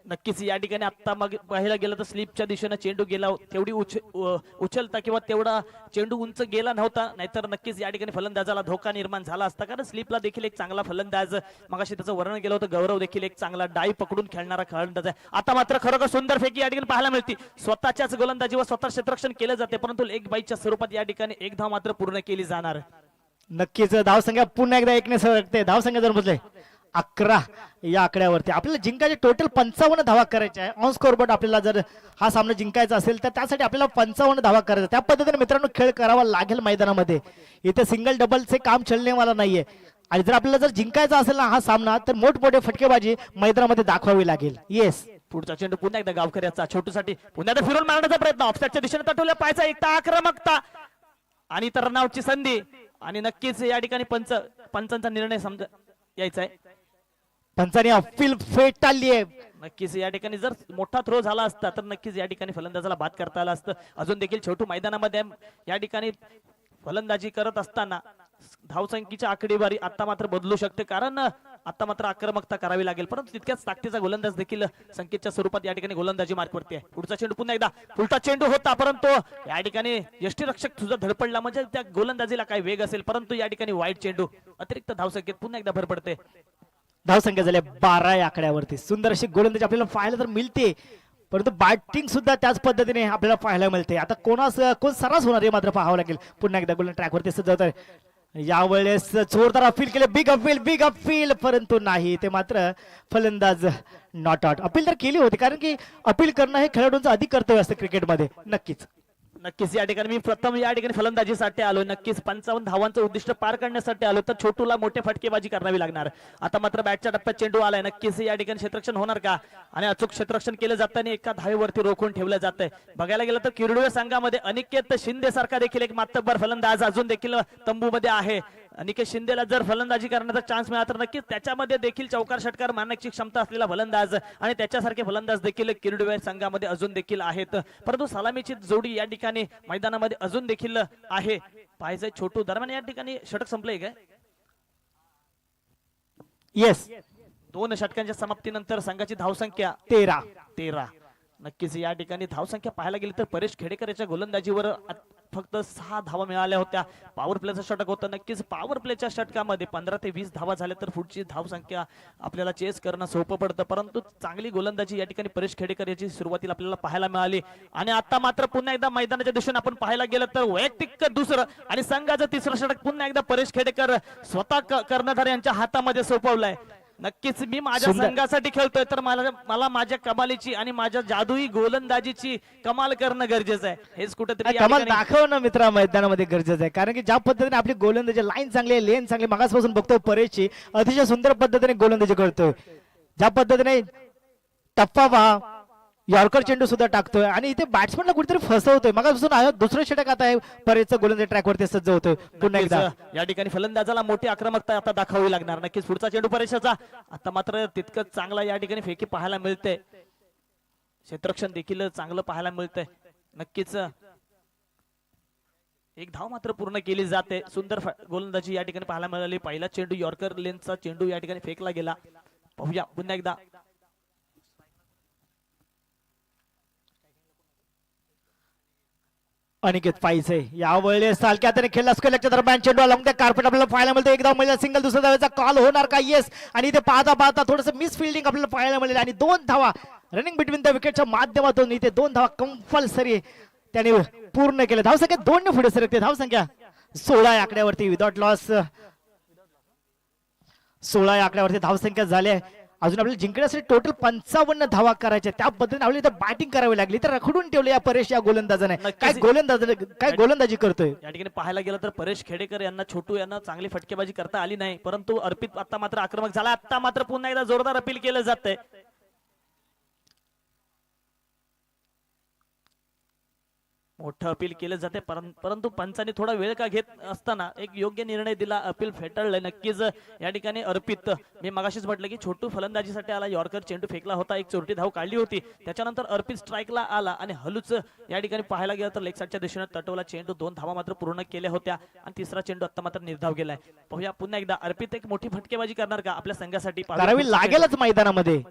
नक्कीच या ठिकाणी आता मग पाहायला गेलं तर स्लिपच्या दिशेने चेंडू गेला, तेवढी उचलता किंवा तेवढा चेंडू उंच गेला नव्हता, नाहीतर नक्कीच या ठिकाणी फलंदाजाला धोका निर्माण झाला असता. कारण स्लिपला देखील एक चांगला फलंदाज, मगाशी त्याचं वर्णन केलं होतं, गौरव देखील एक चांगला डाई पकडून खेळणारा फलंदाज आहे. आता मात्र खरोखर सुंदर फेकी या ठिकाणी पाहायला मिळते. स्वतःच्याच गोलंदाजीवर स्वतः क्षेत्ररक्षण केलं जाते, परंतु लेग बाईच्या स्वरूपात या ठिकाणी एक धाव मात्र पूर्ण केली जाणार. नक्कीच धावसंख्या पुन्हा एकदा 1 ने सरकते. धावसंख्या जर म्हटले 11 या आकड्यावरती. आपल्याला जिंकायचे टोटल 55 धावा करायच्या आहे. ऑन स्कोर बोर्ड आपल्याला जर हा सामना जिंकायचा असेल तर त्यासाठी आपल्याला 55 धावा करायच्या. त्या पद्धतीने मित्रांनो खेळ करावा लागेल मैदानामध्ये. इथे सिंगल डबलचे काम चलने वाला नाहीये आणि जर आपल्याला जर जिंकायचा असेल ना हा सामना, तर मोठमोठे फटकेबाजी मैदानामध्ये दाखवावी लागेल. येस पुढचा चेंडू पुन्हा एकदा गावकर याचा. छोटूसाठी पुन्हा एकदा फिरून मारण्याचा प्रयत्न. ऑफसाईडच्या दिशेने तटवल्या पायचा एकटा आक्रमकता आणि तर रनआउटची संधी आणि नक्कीच या ठिकाणी पंचांचा निर्णय समजा यायचा आहे. पंचाने अपील फेटाळली आहे. नक्कीच या ठिकाणी जर मोठा थ्रो झाला असता तर नक्कीच या ठिकाणी फलंदाजाला बाद करता आला असतं. अजून देखील छोटू मैदानामध्ये या ठिकाणी फलंदाजी करत असताना धावसंख्येची आकडेवारी आता मात्र बदलू शकते, कारण आता मात्र आक्रमकता करावी लागेल, परंतु तितक्याच ताकदीचा गोलंदाज देखील संकेतच्या स्वरूपात या ठिकाणी गोलंदाजी मार्कवरती आहे. पुढचा चेंडू पुन्हा एकदा उलटा चेंडू होता, परंतु या ठिकाणी यष्टीरक्षक तुझा धडपडला, म्हणजे त्या गोलंदाजीला काय वेग असेल, परंतु या ठिकाणी वाईट चेंडू. अतिरिक्त धावसंख्येत पुन्हा एकदा भर पडते. धावसंख्या झाल्या 12 या आकड्यावरती. सुंदर अशी गोलंदाजी आपल्याला पाहायला तर मिळते, परंतु बॅटिंग सुद्धा त्याच पद्धतीने आपल्याला पाहायला मिळते. आता कोण सर्रास होणार हे मात्र पाहावं लागेल. पुन्हा एकदा गोलंदाज ट्रॅकवरती सजवत आहे. यावेळेस जोरदार अपील केले, बिग अपील, परंतु नाही, ते मात्र फलंदाज नॉट आउट. अपील तर केली होती, कारण की अपील करणं हे खेळाडूंचं अधिक कर्तव्य असतं क्रिकेटमध्ये. नक्कीच नक्कीच या ठिकाणी मी प्रथम या ठिकाणी फलंदाजीसाठी आलो. नक्कीच 55 धावांचं उद्दिष्ट पार करण्यासाठी आलो, तर छोटूला मोठे फटकेबाजी करावी लागणार. आता मात्र बॅटच्या टप्प्यात चेंडू आलाय. नक्कीच या ठिकाणी क्षेत्ररक्षण होणार का, आणि अचूक क्षेत्ररक्षण केलं जाताना एका धावेवरती रोखून ठेवलं जातंय. बघायला गेलं तर किरडुवे संघामध्ये अनिकेत शिंदे सारखा देखील एक मातब्बर फलंदाज अजून देखील तंबूमध्ये आहे. अनिकेत शिंदेला जर फलंदाजी करण्याचा चान्स मिळाला तर नक्कीच त्याच्यामध्ये देखील चौकार षटकार मारण्याची क्षमता असलेला फलंदाज, आणि त्याच्यासारखे फलंदाज देखील किरडुवे संघामध्ये अजून देखील आहेत. परंतु सलामीची जोडी या ठिकाणी मैदानामध्ये अजून देखील आहे. पाहायचंय छोटू दरम्यान या ठिकाणी षटक संपलंय काय? येस, 2 षटकांच्या समाप्तीनंतर संघाची धावसंख्या 13. नक्कीच या ठिकाणी धावसंख्या पाहायला गेली तर परेश खेडेकर याच्या गोलंदाजीवर फक्त 6 धावा मिळाल्या होत्या. पॉवर प्लेचं षटक होतं. नक्कीच पॉवर प्लेच्या षटकामध्ये 15 ते 20 धावा झाल्या तर पुढची धावसंख्या आपल्याला चेस करणं सोपं पडतं. परंतु चांगली गोलंदाजी या ठिकाणी परेश खेडेकर याची सुरुवातीला आपल्याला पाहायला मिळाली. आणि आता मात्र पुन्हा एकदा मैदानाच्या दिशेने आपण पाहायला गेलं तर वैयक्तिक दुसरं आणि संघाचं तिसरं षटक पुन्हा एकदा परेश खेडेकर स्वतः कर्णधार यांच्या हातामध्ये सोपवलंय. नक्कीच मी माझ्या संघासाठी खेळतोय, तर मला माझ्या कमालीची आणि माझ्या जादुई गोलंदाजीची कमाल करणं गरजेचं आहे. हेच कुठेतरी कमाल दाखवणं मित्रा मैदानामध्ये गरजेचं आहे, कारण की ज्या पद्धतीने आपली गोलंदाजी लाईन चांगली आहे, लेन चांगली, मागासपासून बघतोय परेशची अतिशय सुंदर पद्धतीने गोलंदाजी करतोय. ज्या पद्धतीने टप्पा पहा, यॉर्कर चेंडू सुद्धा टाकतोय आणि इथे बॅट्समनला कुठेतरी फसवतोय. मगापासून दुसरं षटक आता आहे परेशचं गोलंदाजी ट्रॅकवरती सज्ज होतोय. पुन्हा एकदा या ठिकाणी फलंदाजाला मोठी आक्रमकता आता दाखवावी लागणार. नक्कीच पुढचा चेंडू परेशाचा. आता मात्र तितकंच चांगला या ठिकाणी फेकी पाहायला मिळते. क्षेत्ररक्षण देखील चांगलं पाहायला मिळतंय. नक्कीच एक धाव मात्र पूर्ण केली जाते. सुंदर गोलंदाजी या ठिकाणी पाहायला मिळाली. पहिला चेंडू यॉर्कर लेनचा चेंडू या ठिकाणी फेकला गेला. पाहूया पुन्हा एकदा. अनिकेत पाहिजे यावेळेस सालक्या त्याने खेळला स्केलच्या दरम्यान चेंडू आला, त्या कार्पेट आपल्याला पाहायला मिळतं. एकदा महिला सिंगल, दुसऱ्या धावेचा कॉल होणार का? येस. आणि इथे पाहता पाहता थोडंसं मिस फिल्डिंग आपल्याला पाहायला मिळेल आणि 2 धावा रनिंग बिटवीन द विकेटच्या माध्यमातून इथे 2 धावा कंपल्सरी त्याने पूर्ण केले. धावसंख्या 2 ने पुढे सरकते. धावसंख्या 16 या आकड्यावरती विदाउट लॉस 16 या आकड्यावरती धावसंख्या झाली आहे. अजून आपल्याला जिंकण्यासाठी टोटल 55 धावा करायच्या. त्या पद्धतीने आपल्याला इथे बॅटिंग करावी लागली, तर रखडून ठेवले या परेश या गोलंदाजाने. काय गोलंदाजी करतोय या ठिकाणी पाहायला गेलं तर परेश खेडेकर यांना, छोटू यांना चांगली फटकेबाजी करता आली नाही. परंतु अर्पित आता मात्र आक्रमक झाला. आता मात्र पुन्हा एकदा जोरदार अपील केलं जातंय. मोठं अपील केलं जाते, परंतु पंचांनी थोडा वेळ का घेत असताना एक योग्य निर्णय दिला. अपील फेटाळलंय. नक्कीच या ठिकाणी अर्पित, मी मगाशीच म्हटलं की छोटू फलंदाजीसाठी आला, यॉर्कर चेंडू फेकला होता, एक चोरटी धाव काढली होती. त्याच्यानंतर अर्पित स्ट्राईकला आला आणि हलूच या ठिकाणी पाहायला गेलं तर लेग साईडच्या दिशेने तटवला चेंडू. 2 धावा मात्र पूर्ण केल्या होत्या आणि तिसरा चेंडू आता मात्र निर्धाव गेलाय. पाहूया पुन्हा एकदा अर्पित एक मोठी फटकेबाजी करणार का आपल्या संघासाठी? करावी लागेलच मैदानामध्ये.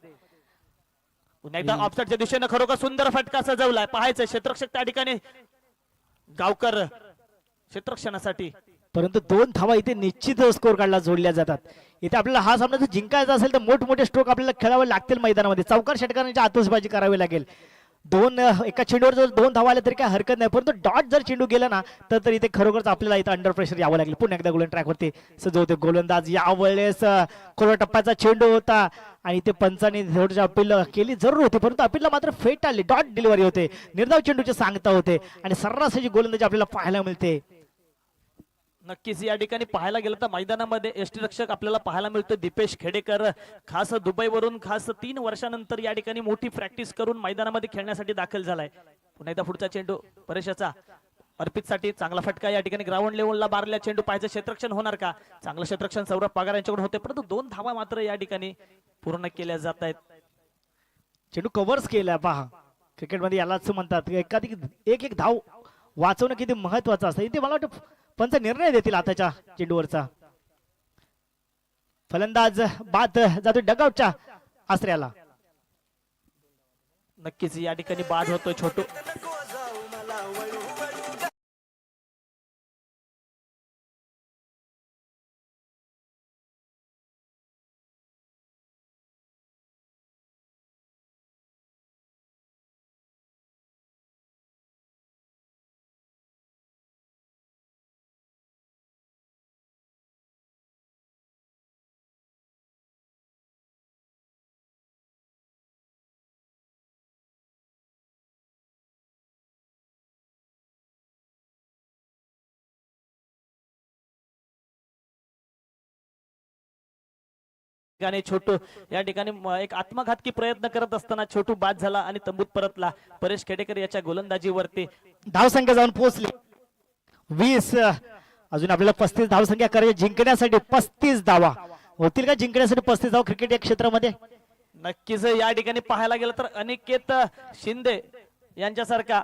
पुन्हा एकदा ऑफसाईडच्या दिशेने खरोखर सुंदर फटका सजवलाय. पाहायचं क्षेत्ररक्षक त्या ठिकाणी गावकर क्षेत्ररक्षणासाठी, परंतु 2 धावा इथे निश्चित स्कोर कार्डला जोडल्या जातात. इथे आपल्याला हा सामना जर जिंकायचा असेल तर मोठमोठे स्ट्रोक आपल्याला खेळावे लागतील मैदानामध्ये. चौकार षटकारांची आतषबाजी करावी लागेल. एका चेंडूवर जर 2 धावा आल्या तरी काय हरकत नाही, परंतु डॉट जर चेंडू गेला ना तर इथे खरोखरच आपल्याला इथे अंडर प्रेशर यावं लागेल. पुन्हा एकदा गोलंदाज ट्रॅकवरती सजवते गोलंदाज. यावेळेस खोला टप्प्याचा चेंडू होता आणि ते पंचाने थोडीशी अपील केली जरूर होती, परंतु अपीलला मात्र फेट आली. डॉट डिलिव्हरी होते, निर्धाव चेंडूचे सांगता होते आणि सर्रास अशी गोलंदाजी आपल्याला पाहायला मिळते. नक्कीच या ठिकाणी पाहायला गेलं तर मैदानामध्ये यष्टीरक्षक आपल्याला पाहायला मिळतो दीपेश खेडेकर. खास दुबईवरून खास 3 वर्षानंतर या ठिकाणी मोठी प्रॅक्टिस करून मैदानामध्ये खेळण्यासाठी दाखल झालाय. पुन्हा एकदा पुढचा चेंडू परेशाचा. अर्पितसाठी चांगला फटका या ठिकाणी ग्राउंड लेवलला मारल्या चेंडू. पाहिजे क्षेत्ररक्षण होणार का? चांगलं क्षेत्ररक्षण सौरभ पगार यांच्याकडून होते, परंतु 2 धावा मात्र या ठिकाणी पूर्ण केल्या जात आहेत. चेंडू कव्हर्स केला. पहा क्रिकेटमध्ये यालाच म्हणतात एखादी एक धाव वाचवणं किती महत्वाचं असतं. इथे मला वाटतं पंच निर्णय देतील आताच्या चेंडूवरचा. फलंदाज बाद जातो डगआउटच्या आश्रयाला. नक्कीच या ठिकाणी बाद होतोय छोटू. ठिकाणी छोटू या ठिकाणी एक आत्मघातकी प्रयत्न करत असताना छोटू बाद झाला आणि तंबूत परतला. परेश खेडेकर याच्या गोलंदाजीवरती धावसंख्या जाऊन पोहोचली 20. अजून आपल्याला 35 धावसंख्या करायची जिंकण्यासाठी. 35 धावा होतील का जिंकण्यासाठी 35 धावा क्रिकेट या क्षेत्रामध्ये? नक्कीच या ठिकाणी पाहायला गेलं तर अनिकेत शिंदे यांच्यासारखा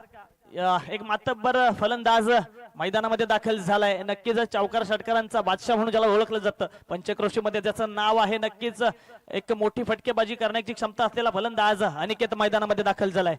एक मातब्बर फलंदाज मैदानामध्ये दाखल झालाय. नक्कीच चौकार षटकारांचा बादशाह म्हणून ज्याला ओळखलं जातं पंचक्रोशीमध्ये ज्याचं नाव आहे. नक्कीच एक मोठी फटकेबाजी करण्याची क्षमता असलेला फलंदाज अनिकेत मैदानामध्ये दाखल झालाय.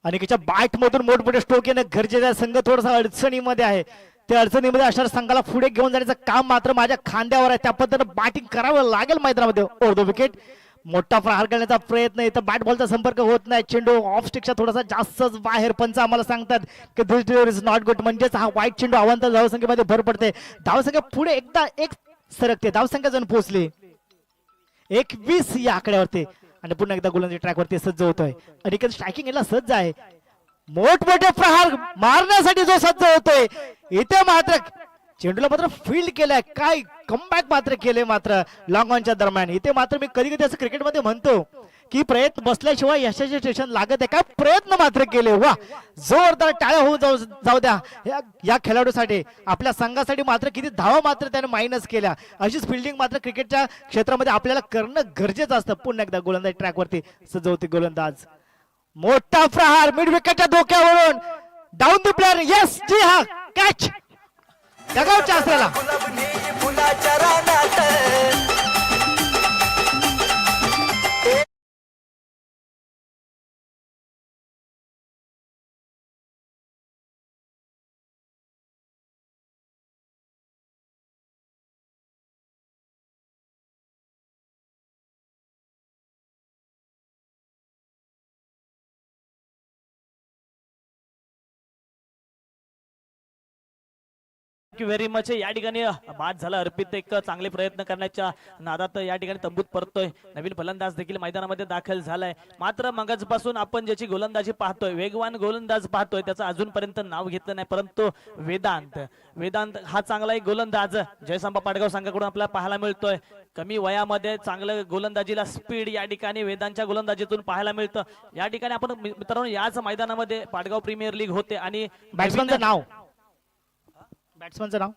अनिकेतच्या बॅट मधून मोठमोठे स्ट्रोक येणं गरजेचं आहे. संघ थोडासा अडचणीमध्ये आहे. त्या अडचणीमध्ये असणाऱ्या संघाला पुढे घेऊन जाण्याचं काम मात्र माझ्या खांद्यावर आहे. त्या पद्धतीने बॅटिंग करावं लागेल मैदानामध्ये. ओव्हर द विकेट मोठा प्रहार करण्याचा प्रयत्न इथं बॅट बॉलचा संपर्क होत नाही. चेंडू ऑफ स्टिकच्या थोडासा जास्तच बाहेर. पंच आम्हाला सांगतात की दिस डिलिव्हरी इज नॉट गुड. म्हणजेच हा वाईट चेंडू अवांतर धावसंख्येमध्ये भर पडते. धावसंख्या पुढे एकदा एक सरकते. धावसंख्या जाऊन पोहोचली 21 या आकड्यावरती आणि पुन्हा एकदा गोलंदाजी ट्रॅकवरती सज्ज होतोय. अनिकेत स्ट्रायकिंग याला सज्ज आहे. मोठमोठे प्रहार मारण्यासाठी जो सज्ज होतोय. इथे मात्र चेंडूला मात्र फील्ड केलाय. काय कमबॅक मात्र केले मात्र लॉंग ऑनच्या दरम्यान. इथे मात्र मी कधी कधी असं क्रिकेटमध्ये म्हणतो की प्रयत्न बसल्याशिवाय यशाचे स्टेशन लागत आहे. काय प्रयत्न मात्र केले. वा जोरदार टाळ्या होऊन जाऊ द्या या खेळाडूसाठी. आपल्या संघासाठी मात्र किती धावा मात्र त्याने मायनस केल्या. अशीच फिल्डिंग मात्र क्रिकेटच्या क्षेत्रामध्ये आपल्याला करणं गरजेचं असतं. पुन्हा एकदा गोलंदाज ट्रॅकवरती सजवते गोलंदाज. मोठा प्रहार मिड विकेटच्या धोक्यावरून डाऊन द प्लेअर. येस जी हा कॅच डगआउटच्या असलेला. Thank you very much. या ठिकाणी बाद झाला अर्पित. एक चांगले प्रयत्न करण्याच्या नादात या ठिकाणी तंबूत परतोय. नवीन फलंदाज देखील मैदानामध्ये दाखल झालाय. मात्र मगाचपासून आपण ज्याची गोलंदाजी पाहतोय वेगवान गोलंदाज पाहतोय त्याचं अजूनपर्यंत नाव घेतलं नाही. परंतु वेदांत हा चांगला एक गोलंदाज जयसंबा पाडगाव संघाकडून आपल्याला पाहायला मिळतोय. कमी वयामध्ये चांगलं गोलंदाजीला स्पीड या ठिकाणी वेदांच्या गोलंदाजीतून पाहायला मिळतं. या ठिकाणी आपण मित्रांनो याच मैदानामध्ये पाडगाव प्रीमियर लीग होते आणि बॅट्समनचं नाव बॅट्समनचं नाव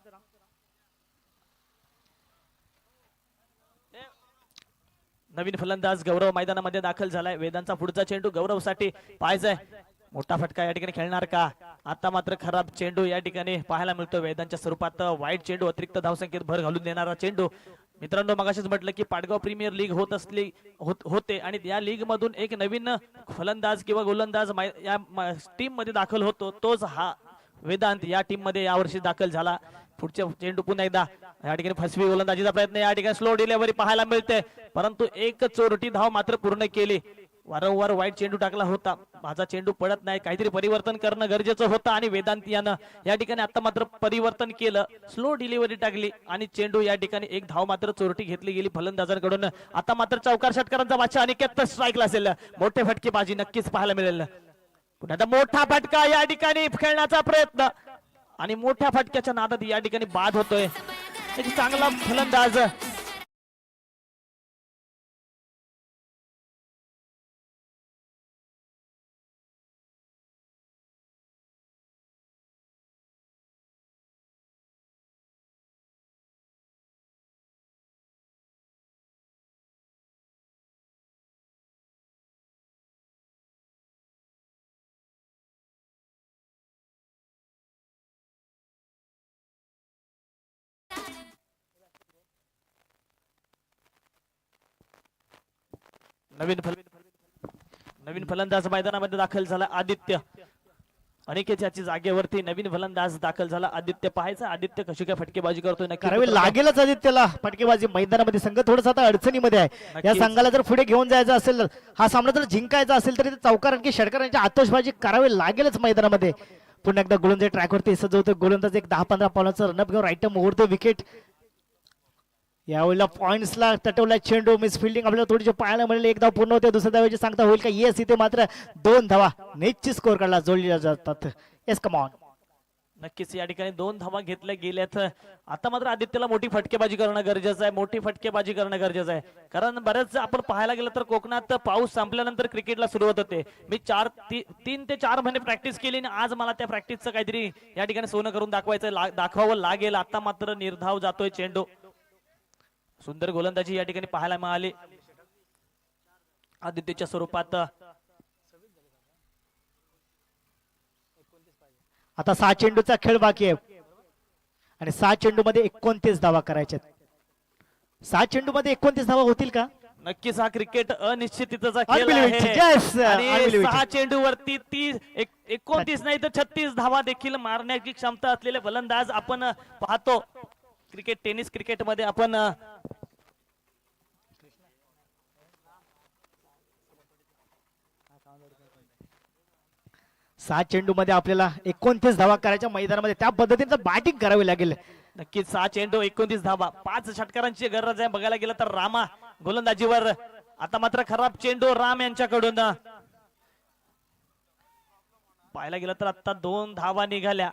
नवीन फलंदाज गौरव मैदानामध्ये दाखल झालाय. वेदांचा पुढचा चेंडू गौरवसाठी पाहायचाय. मोठा फटका या ठिकाणी खेळणार का? आता मात्र खराब चेंडू या ठिकाणी पाहायला मिळतो. वेदांच्या स्वरूपात वाईट चेंडू अतिरिक्त धावसंख्येत भर घालून देणारा चेंडू. मित्रांनो मगाशीच म्हटलं की पाडगाव प्रीमियर लीग होते आणि या लीग मधून एक नवीन फलंदाज किंवा गोलंदाज या टीम मध्ये दाखल होतो. तोच हा वेदांत या टीम मध्ये यावर्षी दाखल झाला. पुढच्या चेंडू पुन्हा एकदा या ठिकाणी फसवी गोलंदाजीचा प्रयत्न. या ठिकाणी स्लो डिलिव्हरी पाहायला मिळते परंतु एक चोरटी धाव मात्र पूर्ण केली. वारंवार वाईट चेंडू टाकला होता. माझा चेंडू पडत नाही. काहीतरी परिवर्तन करणं गरजेचं होतं आणि वेदांत यानं या ठिकाणी आता मात्र परिवर्तन केलं. स्लो डिलिव्हरी टाकली आणि चेंडू या ठिकाणी एक धाव मात्र चोरटी घेतली गेली फलंदाजांकडून. आता मात्र चौकार षटकारांचा बादशाह अनिकेत स्ट्राईकला असेल. मोठे फटकेबाजी नक्कीच पाहायला मिळेल. पुन्हा मोठा फटका या ठिकाणी खेळण्याचा प्रयत्न आणि मोठ्या फटक्याच्या नादात या ठिकाणी बाद होतोय. एक चांगला फलंदाज नवीन फलंदाज मैदानामध्ये दाखल झाला आदित्य. अनिकेत याची जागेवरती नवीन फलंदाज दाखल झाला आदित्य. पाहायचा आदित्य कशी काय फटकेबाजी करतोय. नक्की करावी लागेलच आदित्यला फटकेबाजी मैदानामध्ये. संघ थोडासा आता अडचणीमध्ये आहे. या संघाला जर पुढे घेऊन जायचं असेल हा सामना जर जिंकायचा असेल तर चौकार आणखी षटकारांची आतषबाजी करावी लागेलच मैदानामध्ये. पुन्हा एकदा गोलंदाज ट्रॅकवरती सजवतो. गोलंदाज एक 10-15 पावलाचा रनअप घेऊन राईट मोडतो विकेट. यावेळेला पॉइंट्सला तटवला चेंडू. मिस फिल्डिंग आपल्याला थोडीशी पाहायला मिळाली. एक धाव पूर्ण होते. दुसऱ्या धावेची सांगता होईल का? येस इथे मात्र 2 धावा निश्चित स्कोर काढला जोडल्या जातात. Yes come on. नक्कीच या ठिकाणी 2 धावा घेतल्या गेल्यात. आता मात्र आदित्यला मोठी फटकेबाजी करणं गरजेचं आहे, मोठी फटकेबाजी करणं गरजेचं आहे. कारण बऱ्याच आपण पाहायला गेलं तर कोकणात पाऊस संपल्यानंतर क्रिकेटला सुरुवात होते. मी 3 ते 4 महिने प्रॅक्टिस केली आणि आज मला त्या प्रॅक्टिसचं काहीतरी या ठिकाणी सोनं करून दाखवावं लागेल. आता मात्र निर्धाव जातोय चेंडू. सुंदर गोलंदाजी या ठिकाणी पाहायला मिळाली आदित्यच्या स्वरूपात. आता 6 चेंडूचा खेळ बाकी आहे आणि 6 चेंडू मध्ये 29 धावा करायच्या. 6 चेंडू मध्ये 29 धावा होतील का? नक्कीच हा क्रिकेट अनिश्चिततेचा खेळ Unbelievable. आहे Yes, आणि unbelievable. 6 चेंडूवरती 29 नाही तर 36 धावा देखील मारण्याची क्षमता असलेले फलंदाज आपण पाहतो. टेनिस क्रिकेटमध्ये आपण 6 चेंडू मध्ये आपल्याला 29 धावा करायच्या मैदानामध्ये त्या पद्धतीचं बॅटिंग करावी लागेल. नक्कीच 6 चेंडू 29 धावा, 5 षटकारांची गरज आहे. बघायला गेलं तर रामा गोलंदाजीवर. आता मात्र खराब चेंडू राम यांच्याकडून. पाहायला गेलं तर आता 2 धावा निघाल्या.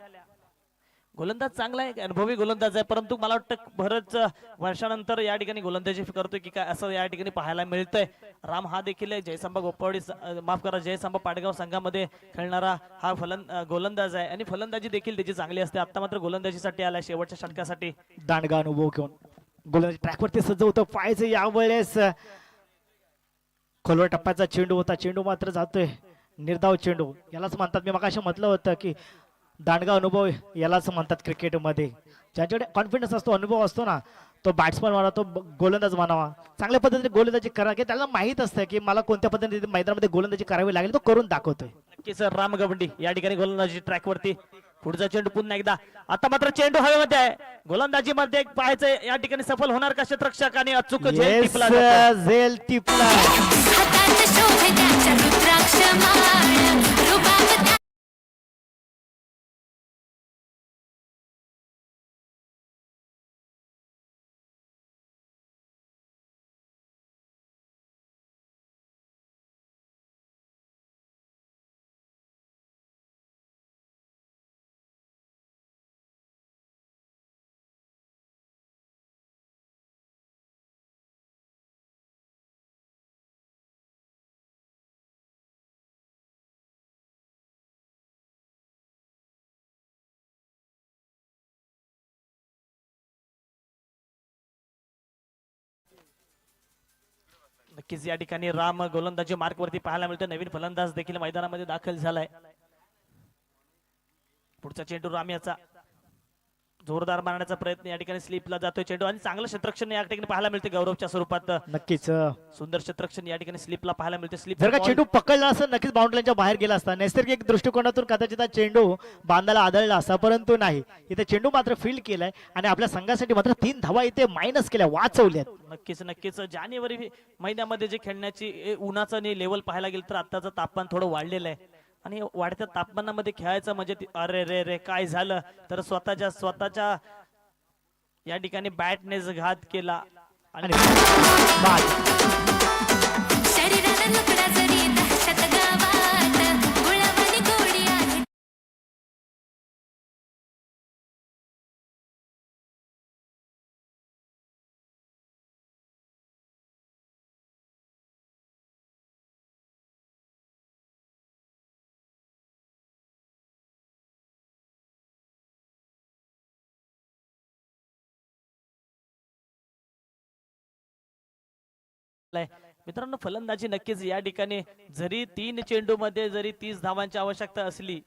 गोलंदाज चांगला आहे, अनुभवी गोलंदाज आहे, परंतु मला वाटतं बरंच वर्षानंतर या ठिकाणी गोलंदाजी करतोय की काय असं या ठिकाणी पाहायला मिळतंय. राम हा देखील जयसंबा गोपावडी माफ करा जयसंबा पाडगाव संघामध्ये खेळणारा हा गोलंदाज आहे आणि फलंदाजी देखील त्याची चांगली असते. आता मात्र गोलंदाजीसाठी आलाय शेवटच्या षटकासाठी. दांडगा अनुभव घेऊन गोलंदाजी ट्रॅकवरती सजवतं पाहायचं. यावेळेस खोलवर टप्प्याचा चेंडू होता, चेंडू मात्र जातोय निर्धाव चेंडू. यालाच म्हणतात, मी मगाशी म्हटलं होतं की दांडगा अनुभव यालाच म्हणतात क्रिकेटमध्ये. ज्यांच्याकडे कॉन्फिडन्स असतो, अनुभव असतो ना, तो बॅट्समन म्हणावा, तो गोलंदाज म्हणावा, चांगल्या पद्धतीने गोलंदाजी करा की त्याला माहित असतं की मला कोणत्या पद्धतीने मैदानामध्ये गोलंदाजी करावी लागेल, तो करून दाखवतोय. नक्कीच राम गवंडी या ठिकाणी गोलंदाजी ट्रॅकवरती. पुढचा चेंडू पुन्हा एकदा. आता मात्र चेंडू हवेमध्ये आहे. गोलंदाजी मध्ये पाहायचं या ठिकाणी सफल होणार का क्षेत्ररक्षक आणि अचूक झेल टिपला जातो. झेल टिपला. हातात शोभे त्याच्या रुद्राक्ष माळ रुबाब नक्कीच या ठिकाणी राम गोलंदाजी मार्क वरती पाहायला मिळतो. नवीन फलंदाज देखील मैदानामध्ये दाखल झालाय. पुढचा चेंडू राम याचा जोरदार मारण्याचा प्रयत्न या ठिकाणी स्लिपला जातोय चेंडू आणि चांगलं क्षेत्ररक्षण या ठिकाणी पाहायला मिळते गौरवच्या स्वरूपात. नक्कीच सुंदर क्षेत्ररक्षण या ठिकाणी स्लिपला पाहायला मिळते. स्लिप जर का चेंडू पकडला असता नक्कीच बाउंड्रीच्या बाहेर गेला असता. नैसर्गिक दृष्टिकोनातून कदाचित हा चेंडू बांधाला आदळला असता, परंतु नाही. इथे चेंडू मात्र फील्ड केलाय आणि आपल्या संघासाठी मात्र 3 धावा इथे मायनस केल्या, वाचवल्यात. नक्कीच जानेवारी महिन्यामध्ये जे खेळण्याची उन्हाचं लेवल पाहायला गेलं तर आताचं तापमान थोडं वाढलेलं आहे आणि वाढत्या तापमानामध्ये खेळायचं म्हणजे अरे रे रे काय झालं तर स्वतःच्या या ठिकाणी बॅटनेच घात केला आणि बाद. शरीराला लुकडा जरी दहशत गावात गुळावानी गोडी आहे. मित्रांनो फलंदाजी नक्कीच या ठिकाणी जरी 3 चेंडू मध्ये जरी 30 धावांची आवश्यकता असली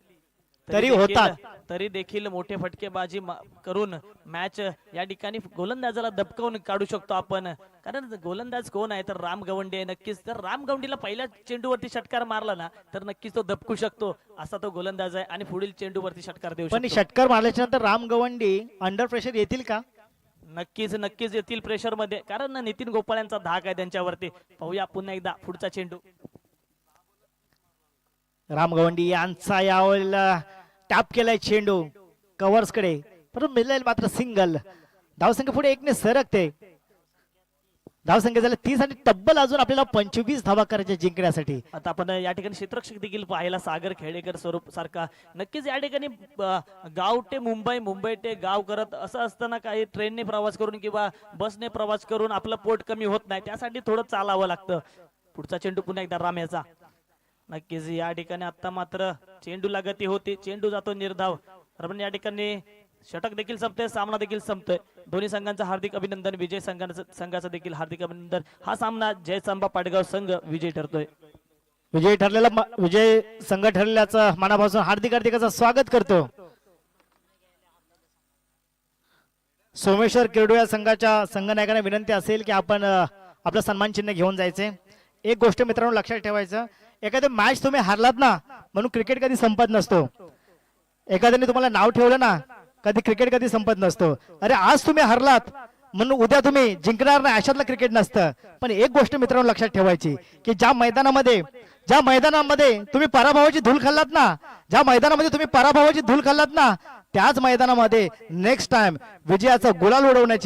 तरी देखील- होतात. तरी देखील मोठे फटकेबाजी करून मॅच या ठिकाणी गोलंदाजाला दबकावून काढू शकतो आपण. कारण गोलंदाज कोण आहे तर राम गवंडी आहे. नक्कीच तर राम गवंडीला पहिल्या चेंडूवरती षटकार मारला ना तर नक्कीच तो दबकू शकतो असा तो गोलंदाज आहे आणि पुढील चेंडूवरती षटकार देऊ पण शकतो. षटकार मारल्याच्या नंतर राम गवंडी अंडर प्रेशर येतील का? नक्कीच येतील प्रेशर मध्ये कारण नितीन गोपाळ यांचा धाक आहे त्यांच्यावरती. पाहूया पुन्हा एकदा पुढचा चेंडू. राम गवंडी यांचा यावेळेला टॅप केलाय चेंडू कव्हर्स कडे, परंतु मिळेल मात्र सिंगल. धावसंख्या पुढे 1 ने सरकते. धावसंख्या झाल्या 30 आणि तब्बल अजून आपल्याला 25 धावा करायच्या जिंकण्यासाठी. आता आपण या ठिकाणी क्षेत्ररक्षक देखील पाहायला सागर खेडेकर स्वरूप सारखा. नक्कीच या ठिकाणी गाव ते मुंबई, मुंबई ते गाव करत असं असताना काही ट्रेनने प्रवास करून किंवा बसने प्रवास करून आपलं पोट कमी होत नाही, त्यासाठी थोडं चालावं लागतं. पुढचा चेंडू पुन्हा एकदा राम्याचा. नक्कीच या ठिकाणी आता मात्र चेंडूला गती होती, चेंडू जातो निर्धाव. तर या ठिकाणी षटक देखील संपतोय, सामना देखील संपतोय. दोन्ही संघांचं हार्दिक अभिनंदन, विजय संघाचं देखील हार्दिक अभिनंदन. हा सामना जयसंबा पाटगाव संघ विजय ठरतोय. विजय संघ ठरल्याचं मनापासून हार्दिक हार्दिकाचं स्वागत करतो. सोमेश्वर किरडू या संघाच्या संघनायकांना विनंती असेल की आपण आपलं सन्मान चिन्ह घेऊन जायचे. एक गोष्ट मित्रांनो लक्षात ठेवायचं, एखादी मॅच तुम्ही हारलात ना म्हणून क्रिकेट कधी संपत नसतो. एखाद्याने तुम्हाला नाव ठेवलं ना, कधी क्रिकेट कधी संपत नसतो. अरे आज तुम्ही हरलात म्हणून उद्या तुम्ही जिंकणार नाही अशातलं क्रिकेट नसतं. पण एक गोष्ट मित्रांनो लक्षात ठेवायची की ज्या मैदानामध्ये तुम्ही पराभवाची धूल खाल्लात ना, ज्या मैदानामध्ये तुम्ही पराभवाची धूल खाल्लात ना, त्याच मैदानामध्ये नेक्स्ट टाइम विजयाचा गुलाल उडवण्याची